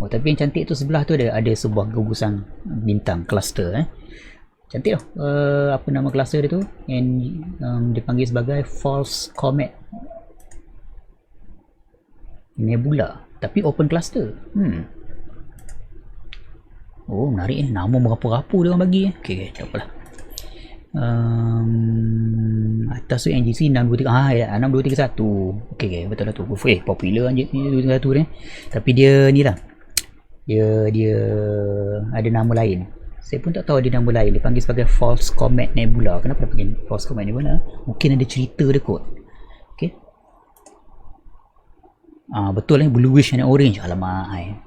Tapi yang cantik tu sebelah tu ada sebuah gugusan bintang cluster. Cantik tau. Apa nama cluster dia tu? Yang dipanggil sebagai False Comet Nebula. Tapi open cluster. Oh, menarik Nama berapa-apa dia orang bagi. Okay, tak apalah. Atas tu NGC 6231. 6231. Okay, betul lah tu. Popular NGC 6231 ni. Tapi dia ni lah. Dia ada nama lain. Saya pun tak tahu ada nama lain. Dia panggil sebagai False Comet Nebula. Kenapa dia panggil False Comet Nebula? Mungkin ada cerita dia kot. Okay. Betul lah, bluish and orange. Alamak,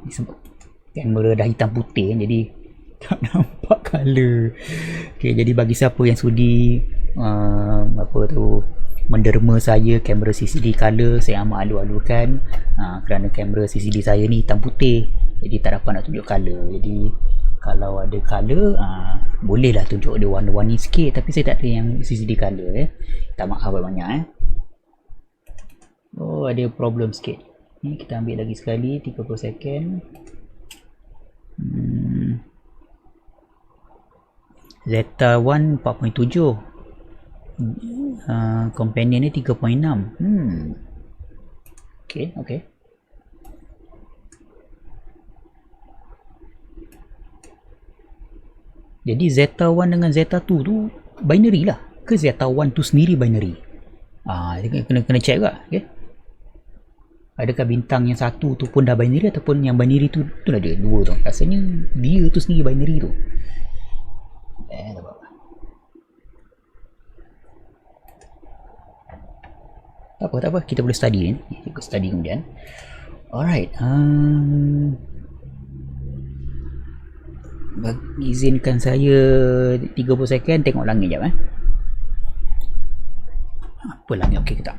kamera dah hitam putih jadi tak nampak color. Okay, jadi bagi siapa yang sudi menderma saya kamera CCD color, saya amat alu-alukan kerana kamera CCD saya ni hitam putih, jadi tak dapat nak tunjuk color. Jadi kalau ada color bolehlah tunjuk dia warna-warni sikit, tapi saya tak ada yang CCD color. Tak maaf banyak. Oh, ada problem sikit. Ni kita ambil lagi sekali 30 second. Zeta 1 4.7. Companion ni 3.6. Okay. Jadi Zeta 1 dengan Zeta 2 tu binary lah. Ke Zeta 1 tu sendiri binary? Kena check juga. Okay. Adakah bintang yang satu tu pun dah binary, ataupun yang binary tu lah dia dua tu. Rasanya dia tu sendiri binary tu. Tak apa. Kita boleh study Kita study kemudian. Alright. Izinkan saya 30 second tengok langit sekejap. Apa langit okey ke tak?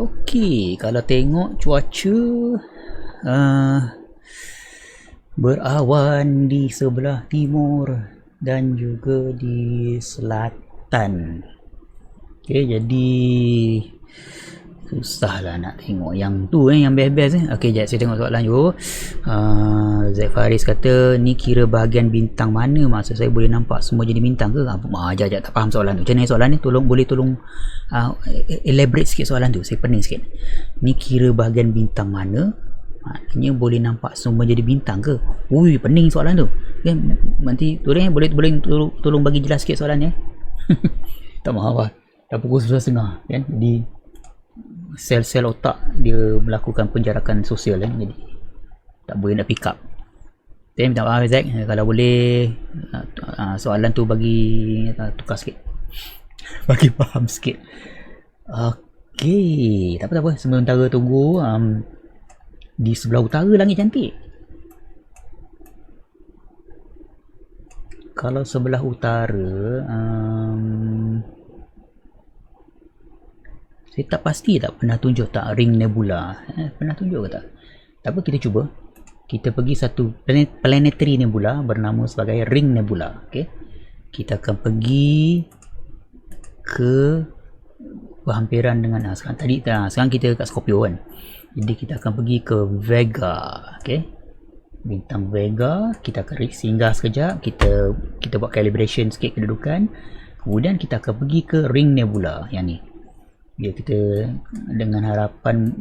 Okey, kalau tengok cuaca berawan di sebelah timur dan juga di selatan. Okey, jadi susahlah nak tengok yang tu yang best-best. Okey, jap saya tengok soalan dulu. Zaid Faris kata ni kira bahagian bintang mana, maksud saya boleh nampak semua jadi bintang ke? Jap tak faham soalan tu. Macam mana soalan ni? Boleh tolong elaborate sikit soalan tu. Saya pening sikit. Ni kira bahagian bintang mana? Maknanya boleh nampak semua jadi bintang ke? Ui, pening soalan tu. Okay, nanti boleh tolong bagi jelas sikit soalannya. Tak maaf lah, dah pukul 11.30 kan. Jadi sel-sel otak dia melakukan penjarakan sosial kan. Jadi tak boleh nak pick up. Saya minta maaf Zack, kalau boleh soalan tu bagi tukar sikit. Bagi faham sikit. Okey, tak apa-apa. Sementara tunggu di sebelah utara langit cantik. Kalau sebelah utara saya tak pasti tak pernah tunjuk tak ring nebula. Pernah tunjuk ke tak? Tak apa, kita cuba. Kita pergi satu planetary nebula bernama sebagai ring nebula. Okay? Kita akan pergi ke berhampiran dengan sekarang kita kat Scorpio kan. Jadi kita akan pergi ke Vega. Okay? Bintang Vega, kita akan singgah sekejap, kita buat calibration sikit kedudukan. Kemudian kita akan pergi ke ring nebula yang ni. Dia kita dengan harapan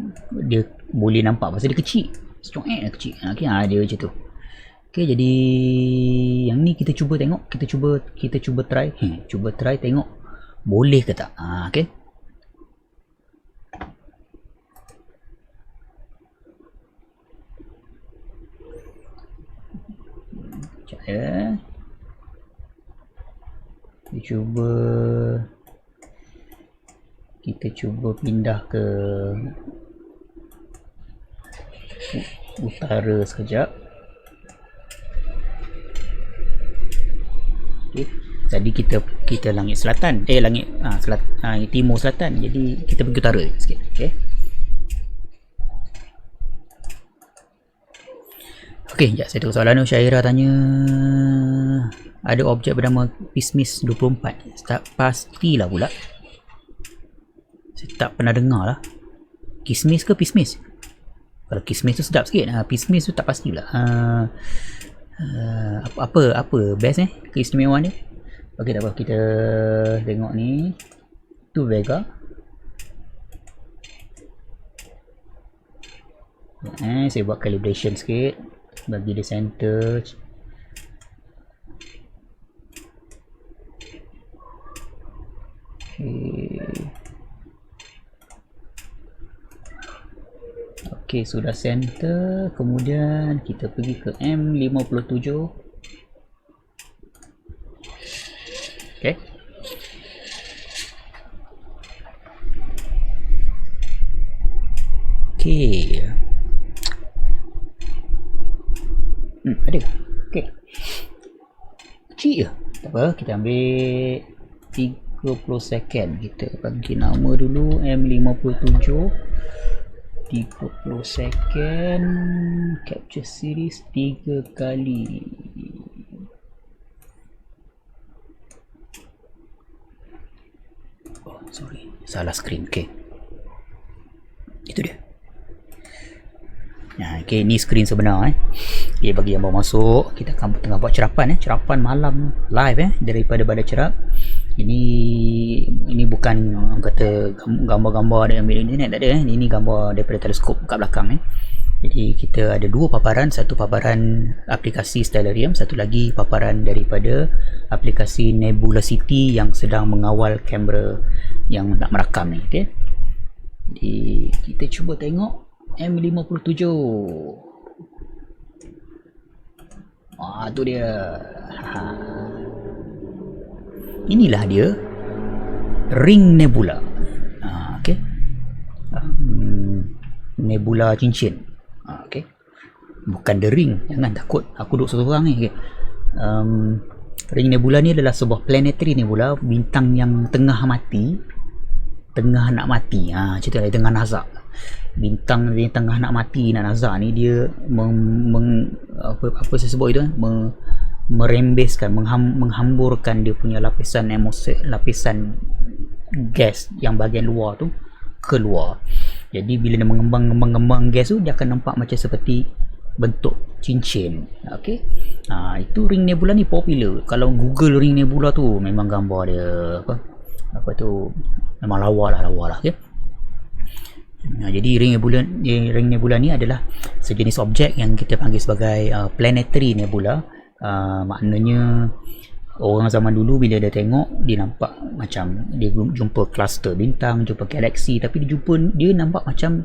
dia boleh nampak pasal dia kecil. Kecil. Okey, dia macam tu. Okey, jadi yang ni kita cuba tengok, kita cuba try. Cuba try tengok boleh ke tak. Okey. Sekejap ya. Kita cuba pindah ke utara sekejap. Okay. Jadi kita langit selatan, timur selatan. Jadi kita pergi utara sikit. Okey. Okey, sekejap saya tengok soalan tu. Syaira tanya ada objek bernama Pismis 24. Tak pastilah pula. Saya tak pernah dengar lah. Kismis ke Pismis? Kalau Kismis tu sedap sikit. Pismis tu tak pastilah. Apa best keistimewaan dia? Okey, tak apa, kita tengok ni. Tu Vega. Saya buat calibration sikit bagi dia center. Okey, sudah center. Kemudian kita pergi ke M57. Okey. Okey. Ada. Okey. Kecil je. Tak apa, kita ambil 30 second. Kita bagi nama dulu M57. 30 second. Capture series 3 kali. Oh, sorry. Salah screen. Okey. Itu dia. Okey, ni screen sebenar Okay, bagi yang baru masuk, kita akan tengah buat cerapan cerapan malam live daripada Bandar Cerap. Ini bukan kata gambar-gambar yang ambil internet, tak ada Ini gambar daripada teleskop kat belakang Jadi kita ada dua paparan, satu paparan aplikasi Stellarium, satu lagi paparan daripada aplikasi Nebulosity yang sedang mengawal kamera yang nak merakam ni. Okey. Jadi kita cuba tengok M57. Tu dia. Inilah dia ring nebula. Okey. Nebula cincin. Okey. Bukan the ring, jangan takut. Aku duduk seorang ni. Okay. Ring nebula ni adalah sebuah planetary nebula, bintang yang tengah mati, tengah nak mati. Cerita dari tengah nazak. Bintang dia tengah nak mati, nak nazak ni, dia apa saya sebut itu merembeskan, menghamburkan dia punya lapisan lapisan gas yang bahagian luar tu keluar. Jadi bila dia mengembang gas tu, dia akan nampak macam seperti bentuk cincin. Okey. Itu ring nebula ni popular. Kalau Google ring nebula tu, memang gambar dia apa tu, memang lawa lah. Okey. Jadi ring nebula ni adalah sejenis objek yang kita panggil sebagai planetary nebula. Maknanya orang zaman dulu bila dia tengok, dia nampak macam dia jumpa cluster bintang, jumpa galaksi, tapi dia nampak macam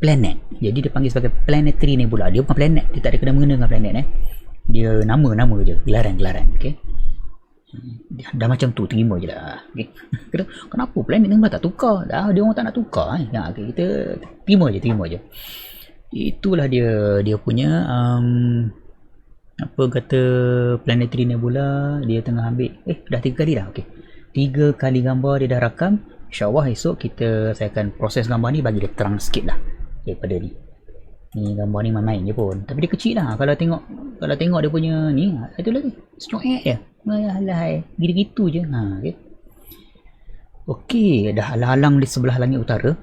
planet. Jadi dia panggil sebagai planetary nebula. Dia bukan planet, dia tak ada kena-mengena dengan planet dia nama je, gelaran-gelaran. Okay, dah macam tu, terima je lah. Okay. Kenapa planet ni tak tukar? Dia orang tak nak tukar. Okay, kita terima je. Itulah dia punya apa kata planetary nebula. Dia tengah ambil dah 3 kali dah. Okay, 3 kali gambar dia dah rakam. InsyaAllah esok saya akan proses gambar ni, bagi dia terang sikit lah daripada ni gambar ni main je pun, tapi dia kecil lah. Kalau tengok dia punya ni, itulah tu senyok je, alah gitu je. Okey, dah halang di sebelah langit utara.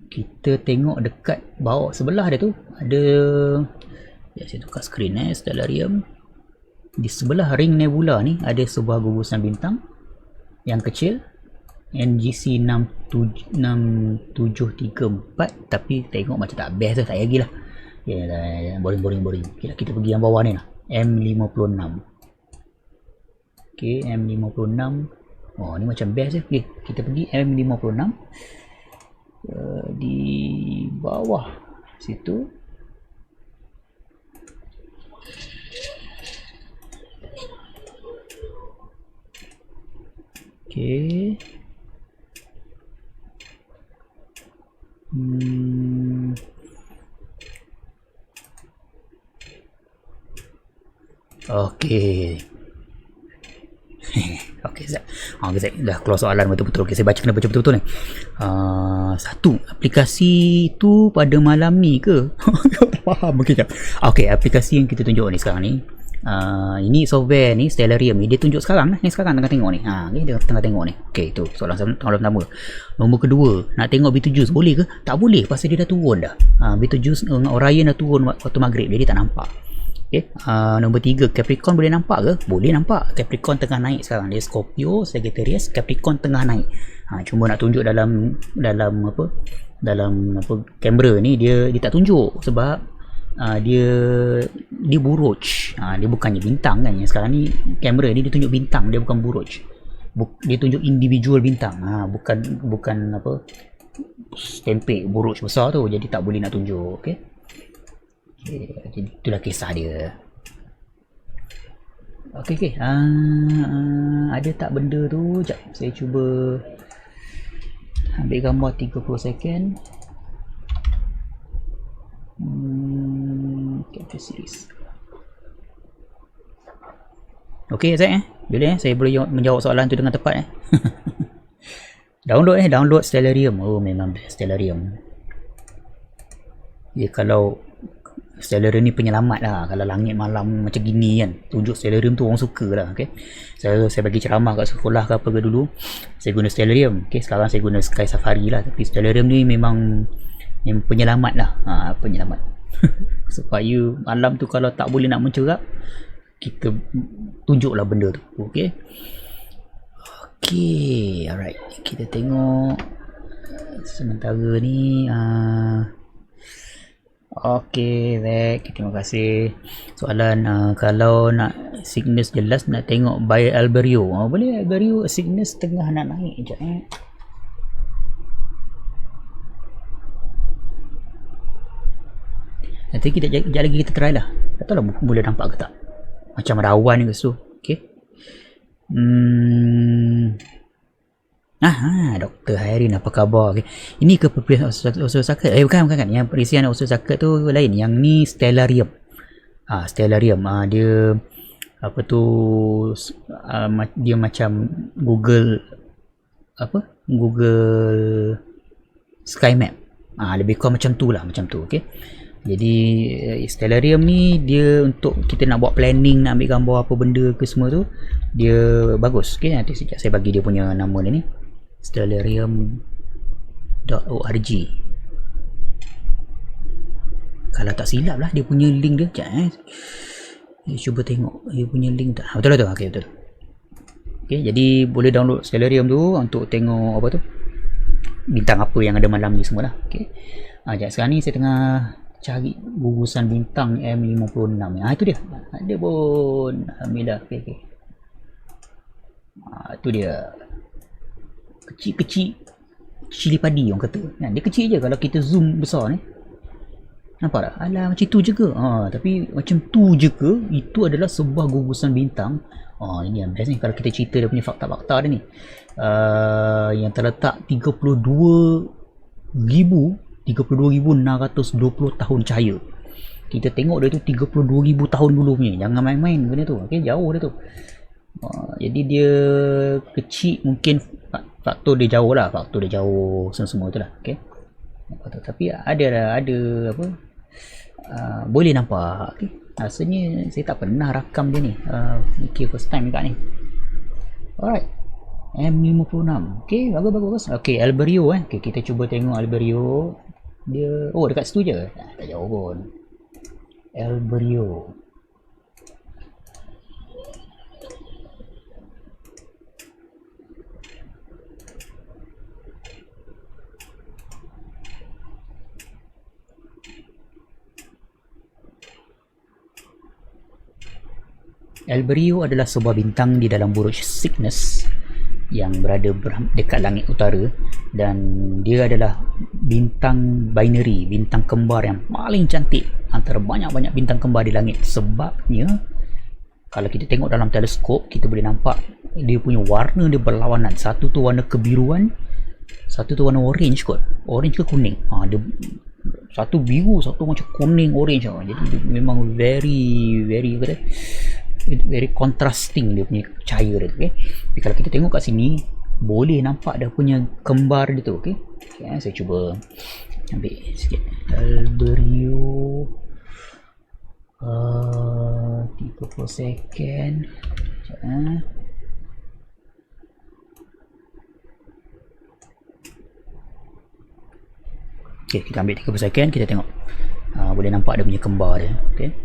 Kita tengok dekat bawah sebelah dia tu ada, saya tukar skrin Stellarium. Di sebelah ring nebula ni ada sebuah gugusan bintang yang kecil, NGC 6734, tapi tengok macam tak best lah, tak lagi lah. Boring. Okay, kita pergi yang bawah ni lah, M56. Okay, M56. Oh, ni macam best je. Okay, kita pergi M56 di bawah situ. Okay. Okey. Okey, saya dah keluar soalan betul-betul. Okey, saya kena baca betul-betul ni. Satu, aplikasi tu pada malam ni ke? Tak faham. Okey, aplikasi yang kita tunjuk ni sekarang ni. Ini software ni, Stellarium ni, dia tunjuk sekarang lah. Ni sekarang tengah tengok ni. Okay, dia tengah tengok ni. Okey, tu soalan pertama. Nombor kedua, nak tengok Betelgeuse boleh ke? Tak boleh, pasal dia dah turun dah. Betelgeuse Orion dah turun waktu maghrib, jadi tak nampak. Okay. Nombor 3, Capricorn boleh nampak ke? Boleh nampak. Capricorn tengah naik sekarang. Dia Scorpio, Sagittarius, Capricorn tengah naik. Cuma nak tunjuk dalam kamera ni dia tak tunjuk sebab dia buruj. Dia bukannya bintang kan. Yang sekarang ni kamera ni dia tunjuk bintang, dia bukan buruj. Dia tunjuk individual bintang. Bukan apa, tempek buruj besar tu, jadi tak boleh nak tunjuk. Okey. Jadi itulah kisah dia. Okey. Ada tak benda tu? Sekejap, saya cuba ambil gambar 30 second. Capture series. Okey, Zaid boleh saya boleh menjawab soalan tu dengan tepat Download Stellarium. Oh, memang best Stellarium. Ya, kalau Stellarium ni penyelamat lah. Kalau langit malam macam gini kan, tunjuk Stellarium tu orang suka lah. Okay, saya bagi ceramah kat sekolah ke apa ke dulu, saya guna Stellarium. Okay, sekarang saya guna Sky Safari lah, tapi Stellarium ni memang yang penyelamat lah. Penyelamat supaya malam tu kalau tak boleh nak mencerap, kita tunjuklah benda tu. Okay, alright, kita tengok sementara ni. Okey, baik, terima kasih. Soalan, kalau nak Cygnus jelas nak tengok by Alberio. Boleh Alberio, Cygnus tengah nak naik. Sekejap nanti kejap lagi kita try lah. Tak tahu lah boleh nampak ke tak. Macam ada awan ke situ. Okey. Dr. Hairin, apa khabar? Okay. Ini ke perperisian Usul Saket? Bukan. Yang perisian Usul Saket tu lain. Yang ni Stellarium. Stellarium. Dia apa tu? Dia macam Google Sky Map. Lebih kurang macam tu lah, macam tu. Okay. Jadi Stellarium ni dia untuk kita nak buat planning, nak ambil gambar apa benda ke semua tu, dia bagus. Okay, nanti sekejap saya bagi dia punya nama dia ni, stellarium.org. Kalau tak silap lah dia punya link dia. Sekejap cuba tengok dia punya link tak. Betul lah tu. Okay, betul. Okay, jadi boleh download Stellarium tu untuk tengok apa tu, bintang apa yang ada malam ni semua lah. Okay. Sekarang ni saya tengah cari gugusan bintang M56. Itu dia. Ada pun. Alhamdulillah. Okay. Tu dia. Kecil-kecil cili padi orang kata. Dia kecil je kalau kita zoom besar ni. Nampak tak? Alah macam tu je ke? Tapi macam tu je ke? Itu adalah sebuah gugusan bintang. Ini yang best ni kalau kita cerita dia punya fakta-fakta dia ni. Yang terletak 32,620 tahun cahaya. Kita tengok dia tu 32,000 tahun dulu punya. Jangan main-main benda tu. Okay? Jauh dia tu. Jadi dia kecil, mungkin faktor dia jauh lah. Faktor dia jauh semua tu lah. Okay? Tapi ada apa, boleh nampak. Okay? Rasanya saya tak pernah rakam dia ni. Okay, first time juga ni. Alright, M56. Okay, bagus. Okay, Alberio okay, kita cuba tengok Alberio. Dia dekat situ je. Tak jauh pun. Alberio. Alberio adalah sebuah bintang di dalam buruj Cygnus yang berada dekat langit utara, dan dia adalah bintang binary, bintang kembar yang paling cantik antara banyak-banyak bintang kembar di langit. Sebabnya kalau kita tengok dalam teleskop, kita boleh nampak dia punya warna dia berlawanan. Satu tu warna kebiruan, satu tu warna orange kot. Orange ke kuning. Dia satu biru, satu macam kuning orange. Jadi memang very contrasting dia punya cahaya dia tu. Okay? Tapi kalau kita tengok kat sini, boleh nampak dia punya kembar dia tu. Okay? Saya cuba ambil sikit. Alberio 30 second. Okay, kita ambil 30 second, kita tengok. Boleh nampak dia punya kembar dia. Okay?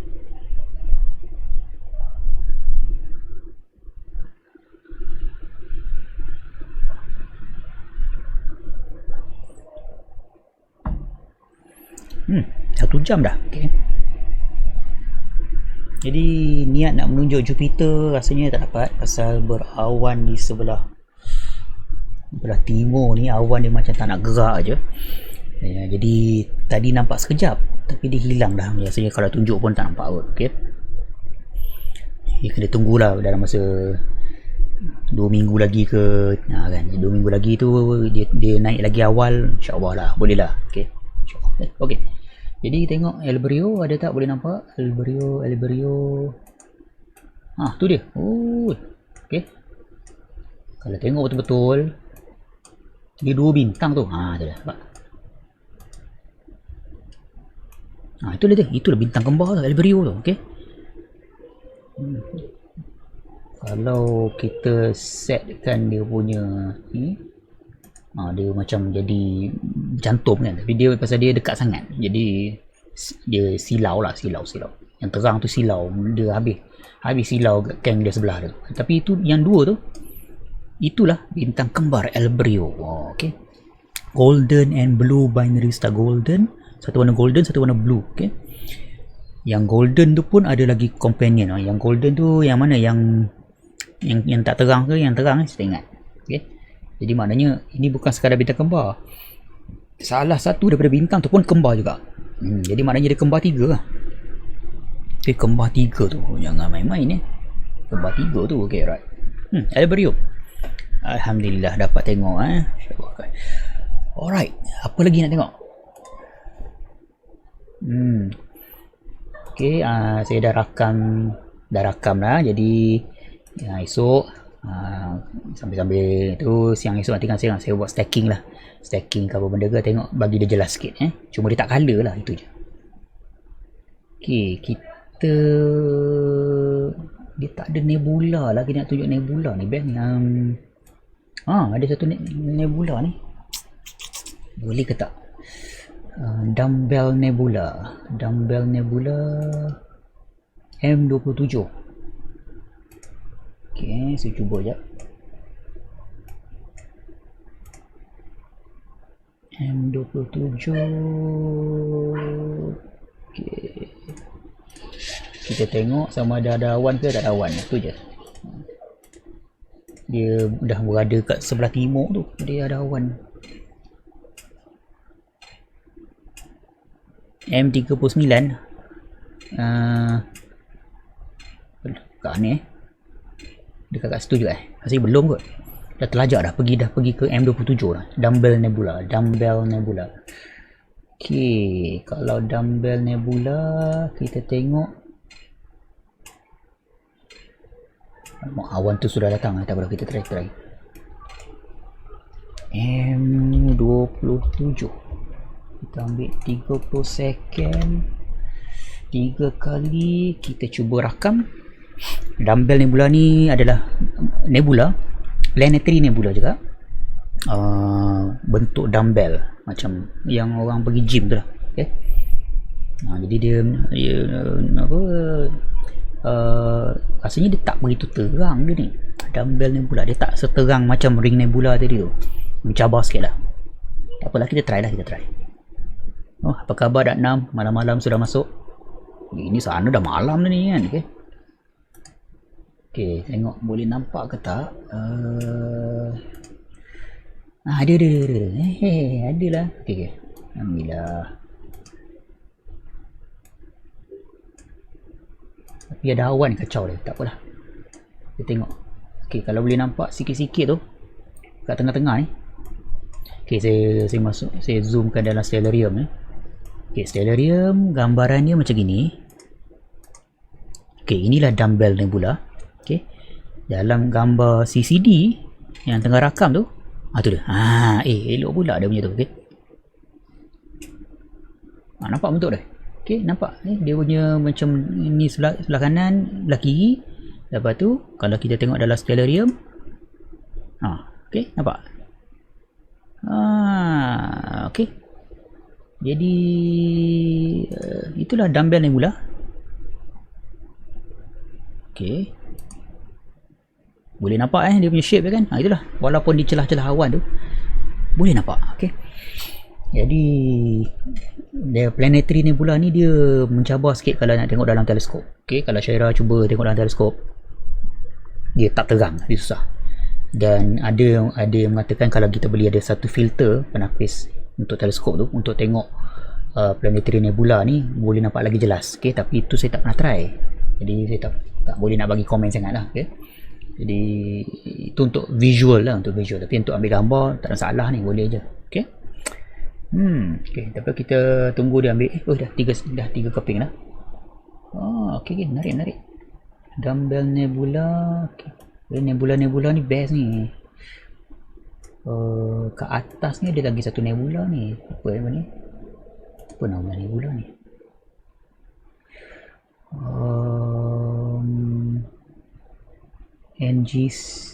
Satu jam dah. Okay. Jadi niat nak menunjuk Jupiter rasanya tak dapat pasal berawan di sebelah timur ni. Awan dia macam tak nak gerak je. Jadi tadi nampak sekejap tapi dia hilang dah. Biasanya kalau tunjuk pun tak nampak kot. Okay. Dia kena tunggulah dalam masa 2 minggu lagi ke kan. 2 minggu lagi tu dia naik lagi awal, insyaAllah lah, boleh lah. Okay. Okay. Jadi tengok Alberio ada tak, boleh nampak Alberio. Tu dia. Okay. Kalau tengok betul-betul dia 2 bintang tu. Tu dah nampak. Itulah dia. Itulah bintang kembar tu, Alberio tu. Okay. Kalau kita setkan dia punya ni, dia macam jadi jantung kan, tapi dia pasal dia dekat sangat, jadi dia silau. Yang terang tu silau, dia habis silau geng dia sebelah tu. Tapi itu yang dua tu, itulah bintang kembar Alberio. Okay. Golden and blue binary star. Golden, satu warna golden, satu warna blue. Okay. Yang golden tu pun ada lagi companion. Yang golden tu yang mana, yang tak terang ke yang terang, saya ingat. Okay. Jadi maknanya ini bukan sekadar bintang kembar, salah satu daripada bintang tu pun kembar juga. Jadi maknanya dia kembar 3 lah. Okay, kembar 3 tu jangan main-main kembar 3 tu. Okay, right. Alberio, alhamdulillah dapat tengok. Alright, apa lagi nak tengok? Okay, saya dah rakam lah. Jadi esok sambil-sambil tu, siang esok nanti kan saya buat stacking lah. Stacking ke apa benda ke, tengok bagi dia jelas sikit. Cuma dia tak color lah, itu je. Okay, kita dia tak ada nebula lah. Kita nak tunjuk nebula ni bang. Ada satu nebula ni, boleh ke tak? Dumbbell Nebula M27. Okay, saya cuba je. M27. Okay. Kita tengok sama ada awan ke tak ada awan. Itu je. Dia dah berada kat sebelah timur tu, dia ada awan. M39 kat ni dekat kat situ juga masih belum kot. Dah terlajak dah pergi ke M27 dah. Dumbbell Nebula. Okey, kalau Dumbbell Nebula kita tengok awan tu sudah datang. Tak apa, kita try M27. Kita ambil 30 second 3 kali. Kita cuba rakam. Dumbbell Nebula ni adalah nebula, planetary nebula juga. Bentuk dumbbell macam yang orang pergi gym tu lah. Okay? Jadi dia rasanya dia tak begitu terang dia ni. Dumbbell Nebula dia tak seterang macam Ring Nebula tadi tu. Mencabar sikit lah. Tak apalah, kita try. Oh, apa khabar Dak Nam? Malam-malam sudah masuk. Ini sana dah malam dah ni kan. Okay, tengok boleh nampak ke tak. Ada. Adalah. Okay. Alhamdulillah. Tapi ada awan kacau dia. Tak apalah. Kita tengok. Okay, kalau boleh nampak sikit-sikit tu kat tengah-tengah ni. Okay, saya masuk. Saya zoomkan dalam Stellarium ni. Okay, Stellarium gambaran dia macam gini. Okay, inilah Dumbbell Nebula. Okay, dalam gambar CCD yang tengah rakam tu, tu dia. Elok pula dia punya tu. Okay, nampak bentuk dia. Okay, nampak dia punya macam ni sebelah kanan, sebelah kiri. Lepas tu kalau kita tengok dalam Stellarium, okay, nampak. Okay, jadi itulah Dumbbell Nebula. Okay, boleh nampak dia punya shape dia kan. Itulah, walaupun di celah-celah awan tu boleh nampak. Okay, jadi dia planetary nebula ni dia mencabar sikit kalau nak tengok dalam teleskop. Okay, kalau Syaira cuba tengok dalam teleskop, dia tak terang, dia susah. Dan ada yang mengatakan kalau kita boleh ada satu filter penapis untuk teleskop tu untuk tengok planetary nebula ni boleh nampak lagi jelas. Okay, tapi itu saya tak pernah try, jadi saya tak boleh nak bagi komen sangat lah. Okay, jadi itu untuk visual lah, tapi untuk ambil gambar tak ada masalah ni, boleh je. Okay. Okay, tapi kita tunggu dia ambil. Dah tiga keping dah. Okay, narik. Dumbbell Nebula. Okay. Nebula ni best ni. Kat atas ni ada lagi satu nebula ni. Apa ni? Apa nama nebula ni? NGC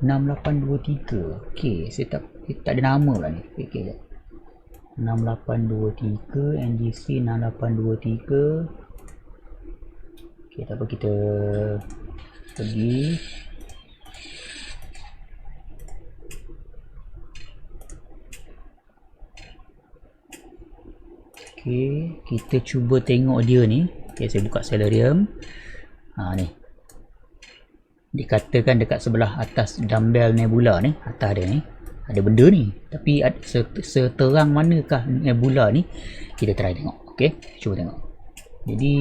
6823. Okay, saya tak ada nama lah ni. Okay, 6823 NGC 6823. Okay, tak apa, kita pergi. Okay, kita cuba tengok dia ni. Okay, saya buka Stellarium. Ni dikatakan dekat sebelah atas Dumbbell Nebula ni, atas dia ni ada benda ni, tapi seterang manakah nebula ni, kita try tengok. Okay, cuba tengok. Jadi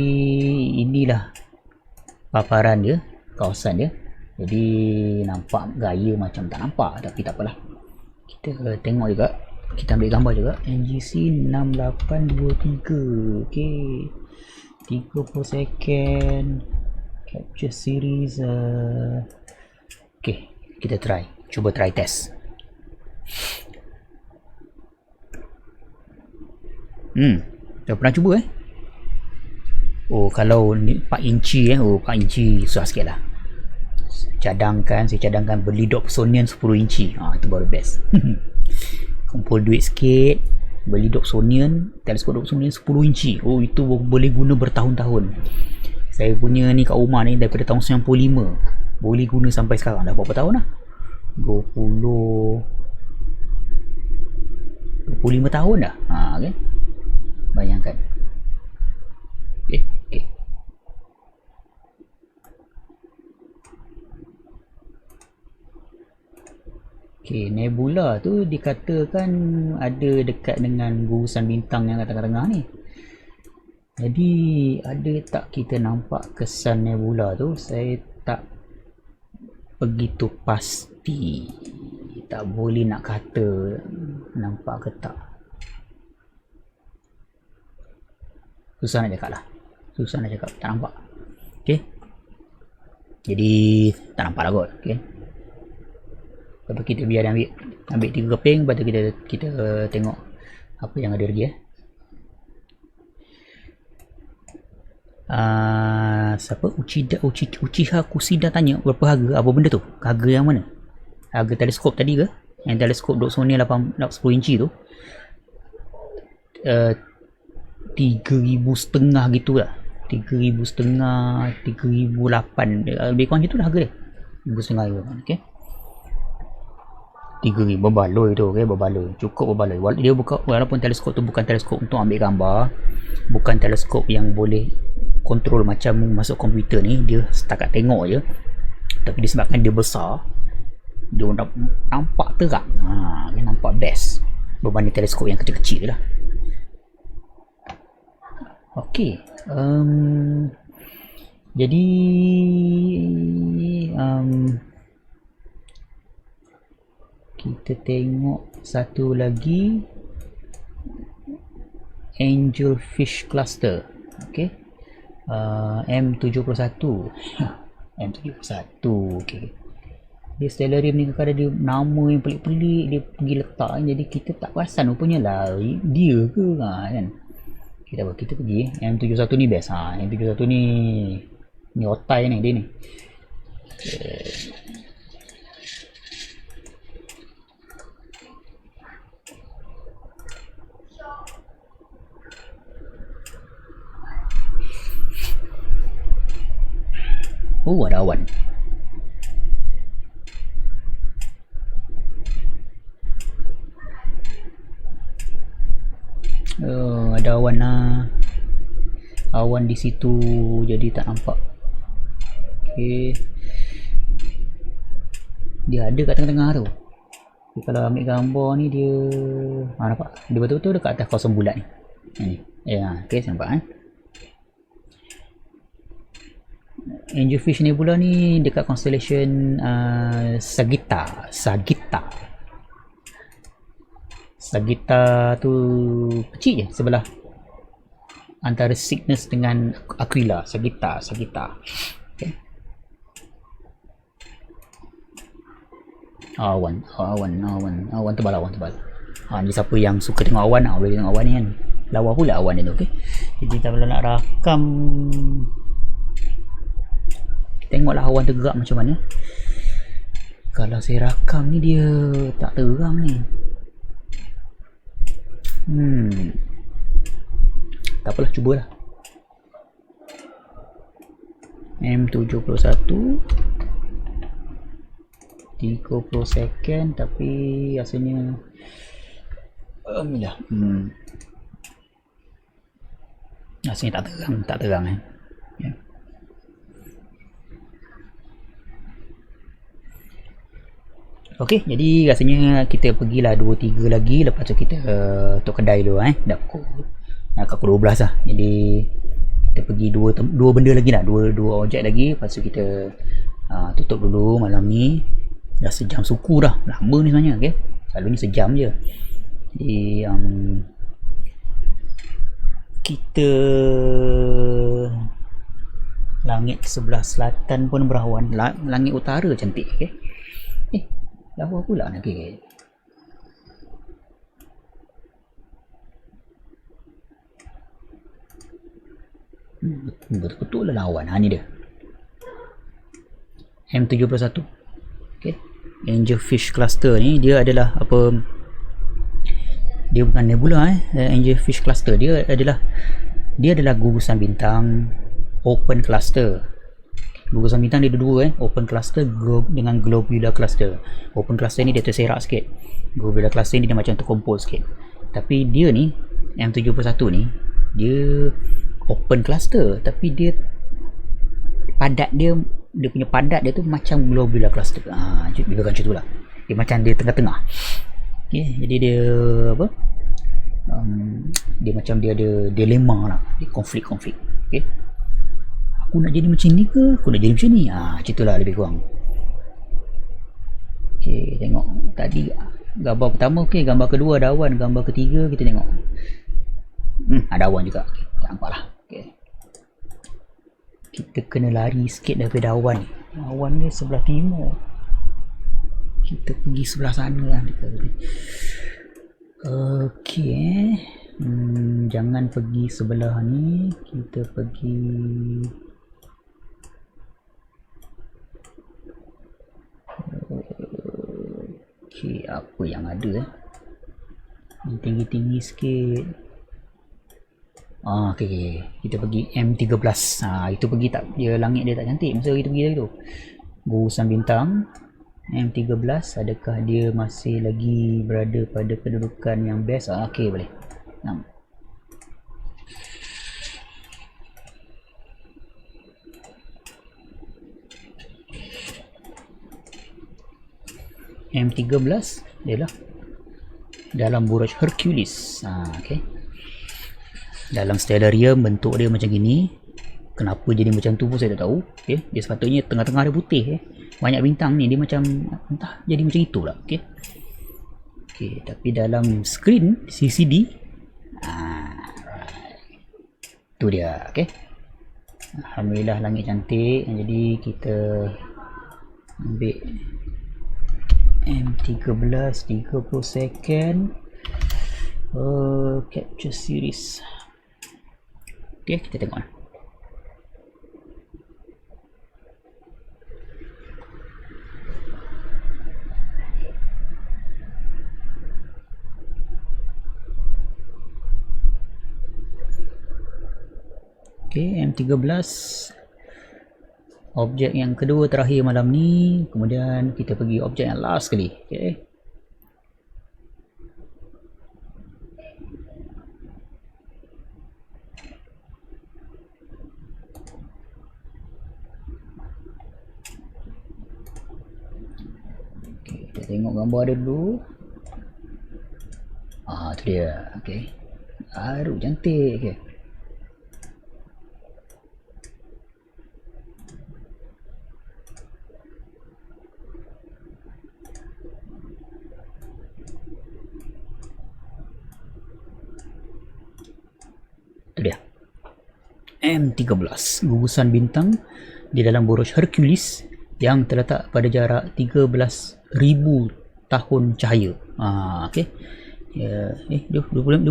inilah paparan dia, kawasan dia. Jadi nampak gaya macam tak nampak, tapi tak apalah, kita tengok juga, kita ambil gambar juga. NGC 6823. Okay, 30 second capture series. Okay, kita cuba try test. Dah pernah cuba kalau ni 4 inci 4 inci susah sikit lah. Saya cadangkan beli Dobsonian 10 inci. Itu baru best. Kumpul duit sikit, beli Dobsonian, teleskop Dobsonian 10 inci. Itu boleh guna bertahun-tahun. Saya punya ni kat rumah ni daripada tahun 95, boleh guna sampai sekarang. Dah berapa tahun dah? 25 tahun dah. Kan? Bayangkan. Okay. Okay, nebula tu dikatakan ada dekat dengan gugusan bintang yang kat tengah-tengah ni. Jadi ada tak kita nampak kesan nebula tu? Saya tak begitu pasti. Tak boleh nak kata nampak ke tak. Susah nak cakap lah. Susah nak cakap, tak nampak. Okay. Jadi tak nampak lah kot. Okay. Lepas kita biar dia ambil 3 keping. Lepas tu kita tengok apa yang ada lagi. Siapa? Uchiha Kushida tanya berapa harga? Apa benda tu? Harga yang mana? Harga teleskop tadi ke? Yang teleskop Sony 10 inci tu 3,500 gitu lah. 3,500, 3,800, lebih kurang macam tu lah harga dia. 3,500 tu. Okay. 3,000 berbaloi tu. Okay, berbaloi, cukup berbaloi. Dia walaupun teleskop tu bukan teleskop untuk ambil gambar, bukan teleskop yang boleh kontrol macam masuk komputer ni, dia setakat tengok je. Tapi disebabkan dia besar, dia nampak terang. Dia nampak best berbanding teleskop yang kecil-kecil lah. Okey, jadi kita tengok satu lagi, Angelfish Cluster. Okey, M71 M71. Okey, dia stellarium ni kadang-kadang dia nama yang pelik-pelik dia pergi letak, jadi kita tak perasan rupanya lah dia ke kan. Kita pergi M71 ni best. M71 ni otai ni dia ni. Ada awan. Ada awan lah. Awan di situ jadi tak nampak. Okay. Dia ada kat tengah-tengah tu. Jadi, kalau ambil gambar ni dia nampak? Dia betul-betul dekat atas kosong bulat ni. Okay, saya nampak Angelfish Nebula ni dekat constellation Sagitta. Sagitta tu kecil je sebelah antara Cygnus dengan Aquila. Sagitta. Okay. Awan tebal. Ni siapa yang suka tengok awan boleh tengok awan ni kan. Lawa pula awan dia tu. Okay. Jadi kalau nak rakam, tengoklah awan tergerak macam mana. Kalau saya rakam ni dia tak terang ni. Tak apalah, cubalah. M71 30 second, tapi rasanya rasanya tak terang ya. Okey, jadi rasanya kita pergilah 2-3 lagi, lepas tu kita tok kedai dulu dah pukul 12 lah. Jadi kita pergi dua benda lagi lah, dua objek lagi, lepas tu kita tutup dulu malam ni. Dah sejam suku dah, lama ni sebenarnya. Okey, selalunya sejam je. Jadi kita langit sebelah selatan pun berawan, langit utara cantik. Okey, lawa pula nak okay. Betul-betul lah lawan. Ni dia M71. Okay. Angelfish Cluster ni dia adalah apa, dia bukan nebula Angelfish Cluster dia adalah gugusan bintang open cluster. Gugusan bintang dia ada dua open cluster dengan globular cluster. Open cluster ni dia terserak sikit, globular cluster ni dia macam terkompos sikit. Tapi dia ni M71 ni dia open cluster, tapi dia padat dia punya padat dia tu macam globular cluster. Lebih kurang macam tu lah. Dia macam dia tengah-tengah. Okay, jadi dia apa? Dia macam dia ada dilema lah, dia konflik. Okay, aku nak jadi macam ni ke aku nak jadi macam ni, macam itulah lebih kurang. Okay, tengok tadi gambar pertama, okay, gambar kedua ada awan, gambar ketiga kita tengok ada awan juga. Okay, tak nampak lah. Okay, kita kena lari sikit daripada awan ni. Awan ni sebelah timur, kita pergi sebelah sana lah. Okay, jangan pergi sebelah ni, kita pergi okay, apa yang ada tinggi-tinggi sikit. Okay, kita pergi M13. Itu pergi tak, dia langit dia tak cantik masa kita pergi tadi tu. Gugusan bintang M13, adakah dia masih lagi berada pada kedudukan yang best? Okay, boleh. M13 dia lah dalam Burj Hercules. Okay, dalam stellarium bentuk dia macam gini. Kenapa jadi macam tu pun saya tak tahu. Okay, dia sepatutnya tengah-tengah ada putih. Banyak bintang ni, dia macam entah jadi macam itulah. Okay, tapi dalam screen CCD tu dia. Okay, alhamdulillah langit cantik. Jadi kita ambil M13 30 second capture series. Okay, kita tengok. Okay, M13 objek yang kedua terakhir malam ni. Kemudian kita pergi objek yang last sekali. Okay, kita tengok gambar dia dulu. Tu dia. Okay, baru cantik. Okay, itu dia M13, gugusan bintang di dalam Burj Hercules yang terletak pada jarak 13,000 tahun cahaya. Okay, 20,000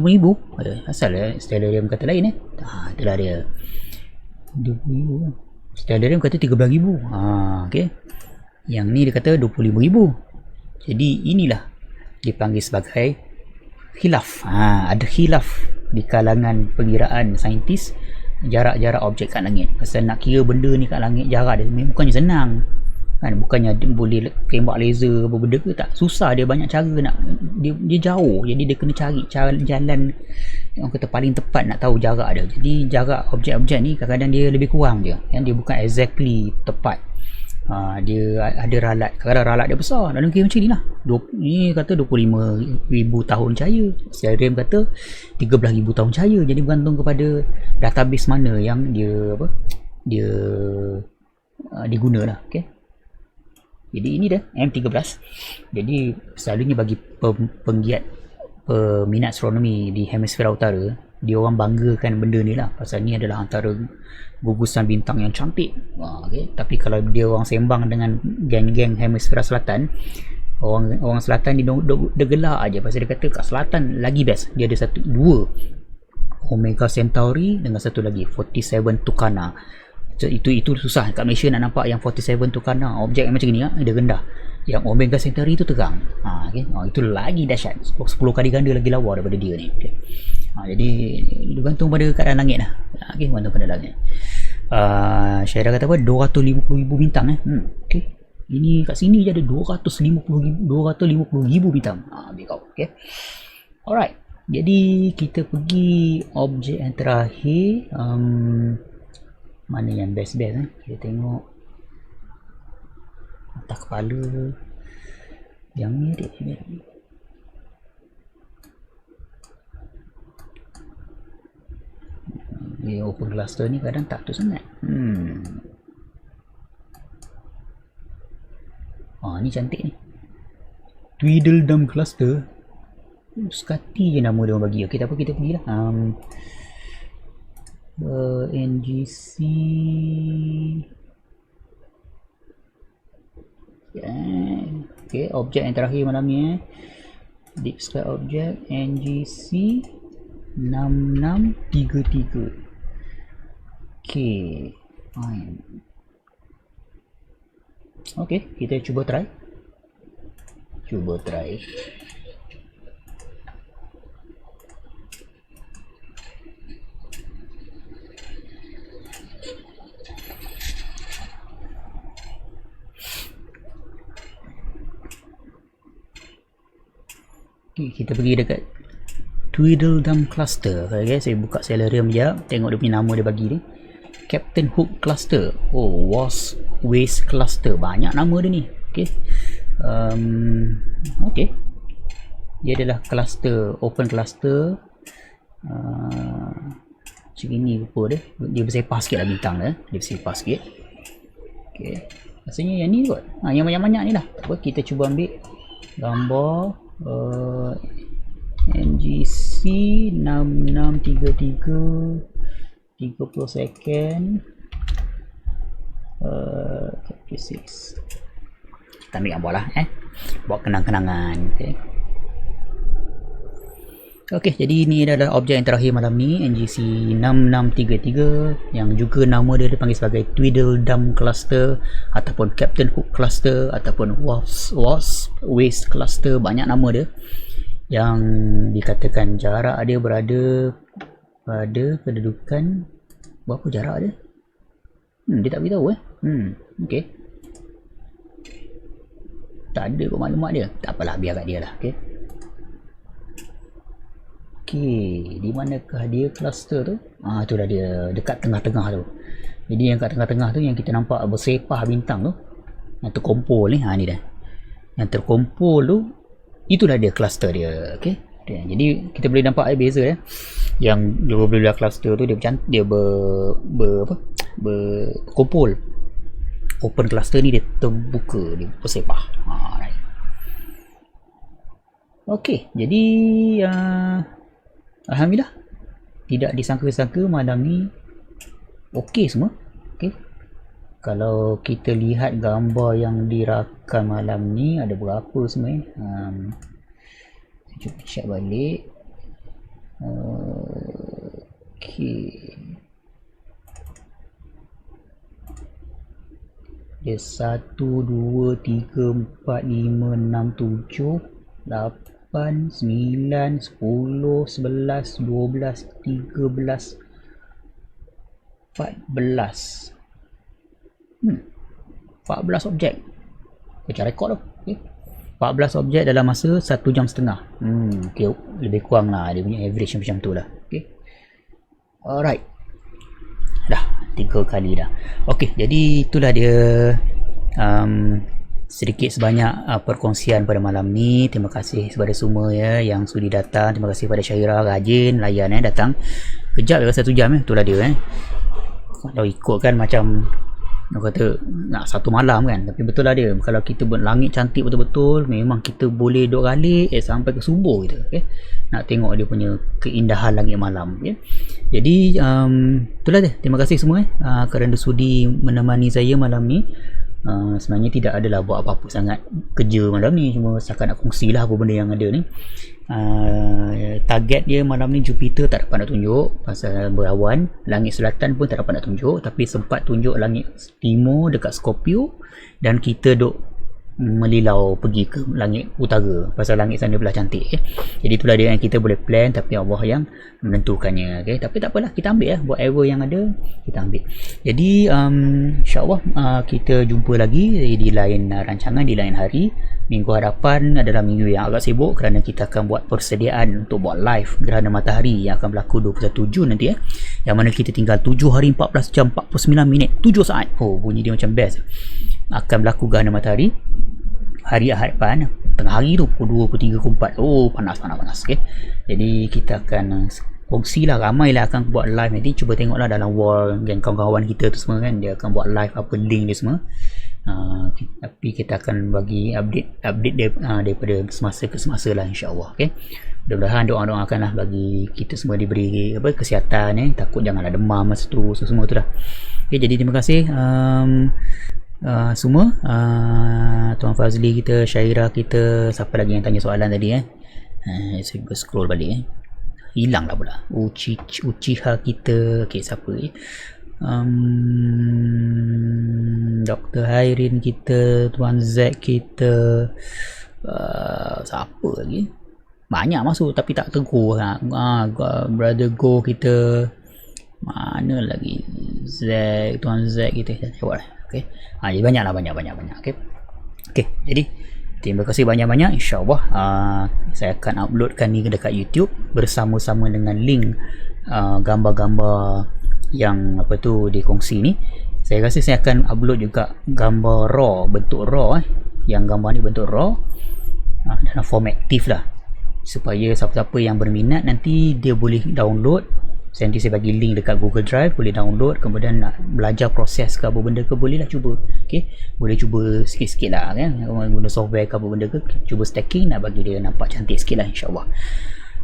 asal stellarium kata lain. Itulah dia 20,000, stellarium kata 13,000. Okay, yang ni dia kata 25,000. Jadi inilah dipanggil sebagai khilaf. Ada khilaf di kalangan perkiraan saintis jarak-jarak objek kat langit. Pasal nak kira benda ni kat langit, jarak dia bukannya senang kan, bukannya dia boleh tembak laser apa benda ke, tak. Susah, dia banyak cara nak dia jauh, jadi dia kena cari jalan yang kata paling tepat nak tahu jarak dia. Jadi jarak objek-objek ni kadang-kadang dia lebih kurang dia bukan exactly tepat. Dia ada ralat, kadang ralat dia besar dalam kira macam ni lah. Ni kata 25,000 tahun cahaya, stellarium kata 13,000 tahun cahaya. Jadi bergantung kepada database mana yang dia diguna lah. Okay, jadi ini dah M13. Jadi selalunya bagi penggiat peminat astronomi di hemisfera utara, dia orang banggakan benda ni lah, pasal ni adalah antara gugusan bintang yang cantik. Okay. Tapi kalau dia orang sembang dengan geng-geng hemisfera selatan, orang selatan dia gelak aja pasal dia kata kat selatan lagi best. Dia ada dua Omega Centauri dengan satu lagi 47 Tucana. Itu susah kat Malaysia nak nampak yang 47 Tucana, objek yang macam ni dia rendah. Yang Omega Centauri itu terang. Okay. Itu lagi dahsyat, 10 kali ganda lagi lawa daripada dia ni. Okay. Jadi bergantung pada keadaan langit lah. Okay, bergantung pada langit. Syahira kata apa, 250,000 bintang. Okay, ini kat sini je ada 250,000 bintang. Okay. Alright, jadi kita pergi objek yang terakhir. Mana yang best-best. Kita tengok atas kepala. Yang ni adik ni open cluster ni kadang tak tu sangat. Ni cantik ni, Tweedledum cluster. Sekati je nama dia orang bagi. Okey, tak apa, kita pergilah. NGC. Okey, objek yang terakhir malam ni Deep Sky Object NGC 6633. Okey, fine. Okey, kita cuba try. Okay, kita pergi dekat Tweedledum Cluster. Okay, saya buka Stellarium sekejap, tengok dia punya nama dia bagi ni. Captain Hook Cluster. Wasp Waste Cluster. Banyak nama dia ni. Okay. Okay. Dia adalah cluster, open cluster. Macam ni rupa dia. Dia bersepah sikit lah bintang dia. Dia bersepah sikit. Okay. Rasanya yang ni kot. Yang banyak-banyak ni lah. Apa, kita cuba ambil gambar. NGC 6633 30 second. Kita ambil gambar lah, buat kenang-kenangan. Okay, jadi ni adalah objek yang terakhir malam ni, NGC 6633, yang juga nama dia dipanggil sebagai Tweedledum Cluster ataupun Captain Hook Cluster ataupun Wasp Waste Cluster. Banyak nama dia, yang dikatakan jarak dia berada pada kedudukan berapa jarak dia? Dia tak beritahu okay. Tak ada kot maklumat dia. Tak apalah, biar kat dia lah. Okay, di manakah dia cluster tu? Itulah dia, dekat tengah-tengah tu. Jadi yang kat tengah-tengah tu yang kita nampak bersepah bintang tu, yang terkumpul ni, ni dah. Yang terkumpul tu, itulah dia cluster dia. Okay. Jadi kita boleh nampak beza ya. Yang dua-dua cluster tu dia berkumpul. Open cluster ni dia terbuka, dia bersepah. Right. Okay, jadi alhamdulillah, tidak disangka-sangka malam ni okey semua. Okay. Kalau kita lihat gambar yang dirakam malam ni, ada berapa semua cuba check balik. Okay. Dia 1, 2, 3, 4, 5, 6, 7, 8, 9, 10, 11, 12, 13, 14. 14 objek. Baca rekod tu. Okay. 14 objek dalam masa 1 jam setengah. Okay, lebih kurang lah, dia punya average macam tu lah. Okay. Alright. Dah 3 kali dah. Okay, jadi itulah dia sedikit sebanyak perkongsian pada malam ni. Terima kasih kepada semua ya yang sudi datang. Terima kasih kepada Syairah, rajin layan datang. Kejap lepas 1 jam itulah dia Kalau ikut kan macam nak kata nak 1 malam kan, tapi betul lah dia, kalau kita buat langit cantik betul-betul, memang kita boleh duduk galik sampai ke subuh gitu. Okay? Nak tengok dia punya keindahan langit malam. Okay? Jadi itulah dia. Terima kasih semua kerana sudi menemani saya malam ni. Sebenarnya tidak adalah buat apa-apa sangat kerja malam ni, cuma setakat nak kongsi lah apa benda yang ada ni. Target dia malam ni Jupiter tak dapat nak tunjuk pasal berawan, langit selatan pun tak dapat nak tunjuk, tapi sempat tunjuk langit timur dekat Scorpio, dan kita duk melilau pergi ke langit utara pasal langit sana belah cantik. Jadi itulah dia yang kita boleh plan, tapi Allah yang menentukannya. Tapi tak apalah, kita ambil whatever yang ada kita ambil. Jadi insyaAllah kita jumpa lagi di lain rancangan, di lain hari. Minggu hadapan adalah minggu yang agak sibuk kerana kita akan buat persediaan untuk buat live gerhana matahari yang akan berlaku 21 Jun nanti yang mana kita tinggal 7 hari 14 jam 49 minit 7 saat. Bunyi dia macam best. Akan berlaku gerhana matahari. hari Ahad depan, tengah hari tu pukul 2, pukul 3, pukul 4. Oh, panas. Okay. Jadi kita akan kongsi lah, ramai lah akan buat live nanti. Cuba tengoklah dalam wall yang kawan-kawan kita tu semua kan, dia akan buat live apa link dia semua. Tapi kita akan bagi update dia daripada semasa ke semasa lah, insyaAllah. Okay. Mudah-mudahan doakan lah bagi kita semua diberi kesihatan, takut janganlah demam masa tu, semua tu lah. Okay, jadi terima kasih semua, Tuan Fazli kita, Syairah kita, siapa lagi yang tanya soalan tadi saya scroll balik hilang lah pula. Uchiha kita, okay, siapa Dr. Hairin kita, Tuan Zack kita, siapa lagi, banyak masuk tapi tak tegur. Brother Go kita, mana lagi, Zack, Tuan Zack kita, tengok lah. Okay. Jadi banyak. Okay. Jadi terima kasih banyak-banyak. InsyaAllah saya akan uploadkan ni dekat YouTube bersama-sama dengan link gambar-gambar yang dikongsi ni. Saya rasa saya akan upload juga gambar raw, bentuk raw yang gambar ni bentuk raw dalam format TIFF lah, supaya siapa-siapa yang berminat nanti dia boleh download. Nanti saya bagi link dekat Google Drive, boleh download, kemudian nak belajar proses ke apa benda ke, boleh lah cuba. Okay? Boleh cuba sikit-sikit lah kan, guna software ke apa benda ke, cuba stacking nak bagi dia nampak cantik sikit lah, insyaAllah.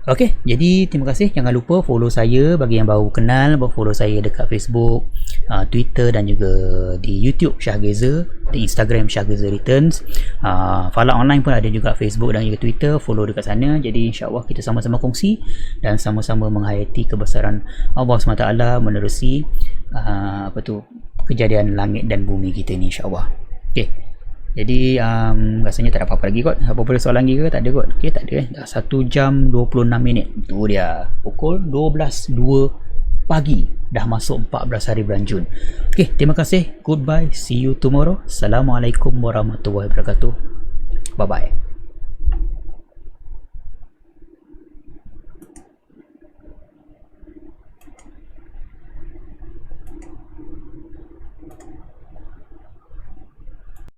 Ok, jadi terima kasih. Jangan lupa follow saya bagi yang baru kenal, follow saya dekat Facebook, Twitter dan juga di YouTube Syahgeza, di Instagram Syahgeza Returns. Fala online pun ada juga, Facebook dan juga Twitter, follow dekat sana. Jadi insyaAllah kita sama-sama kongsi dan sama-sama menghayati kebesaran Allah SWT menerusi kejadian langit dan bumi kita ni, insyaAllah. Ok, jadi rasanya tak ada apa-apa lagi kot. Apa-apa soalan lagi ke? Tak ada kot. Ok, tak ada dah 1 jam 26 minit. Tu dia, pukul 12.02 pagi, dah masuk 14 hari bulan Jun. Ok, terima kasih. Goodbye, see you tomorrow. Assalamualaikum warahmatullahi wabarakatuh. Bye bye.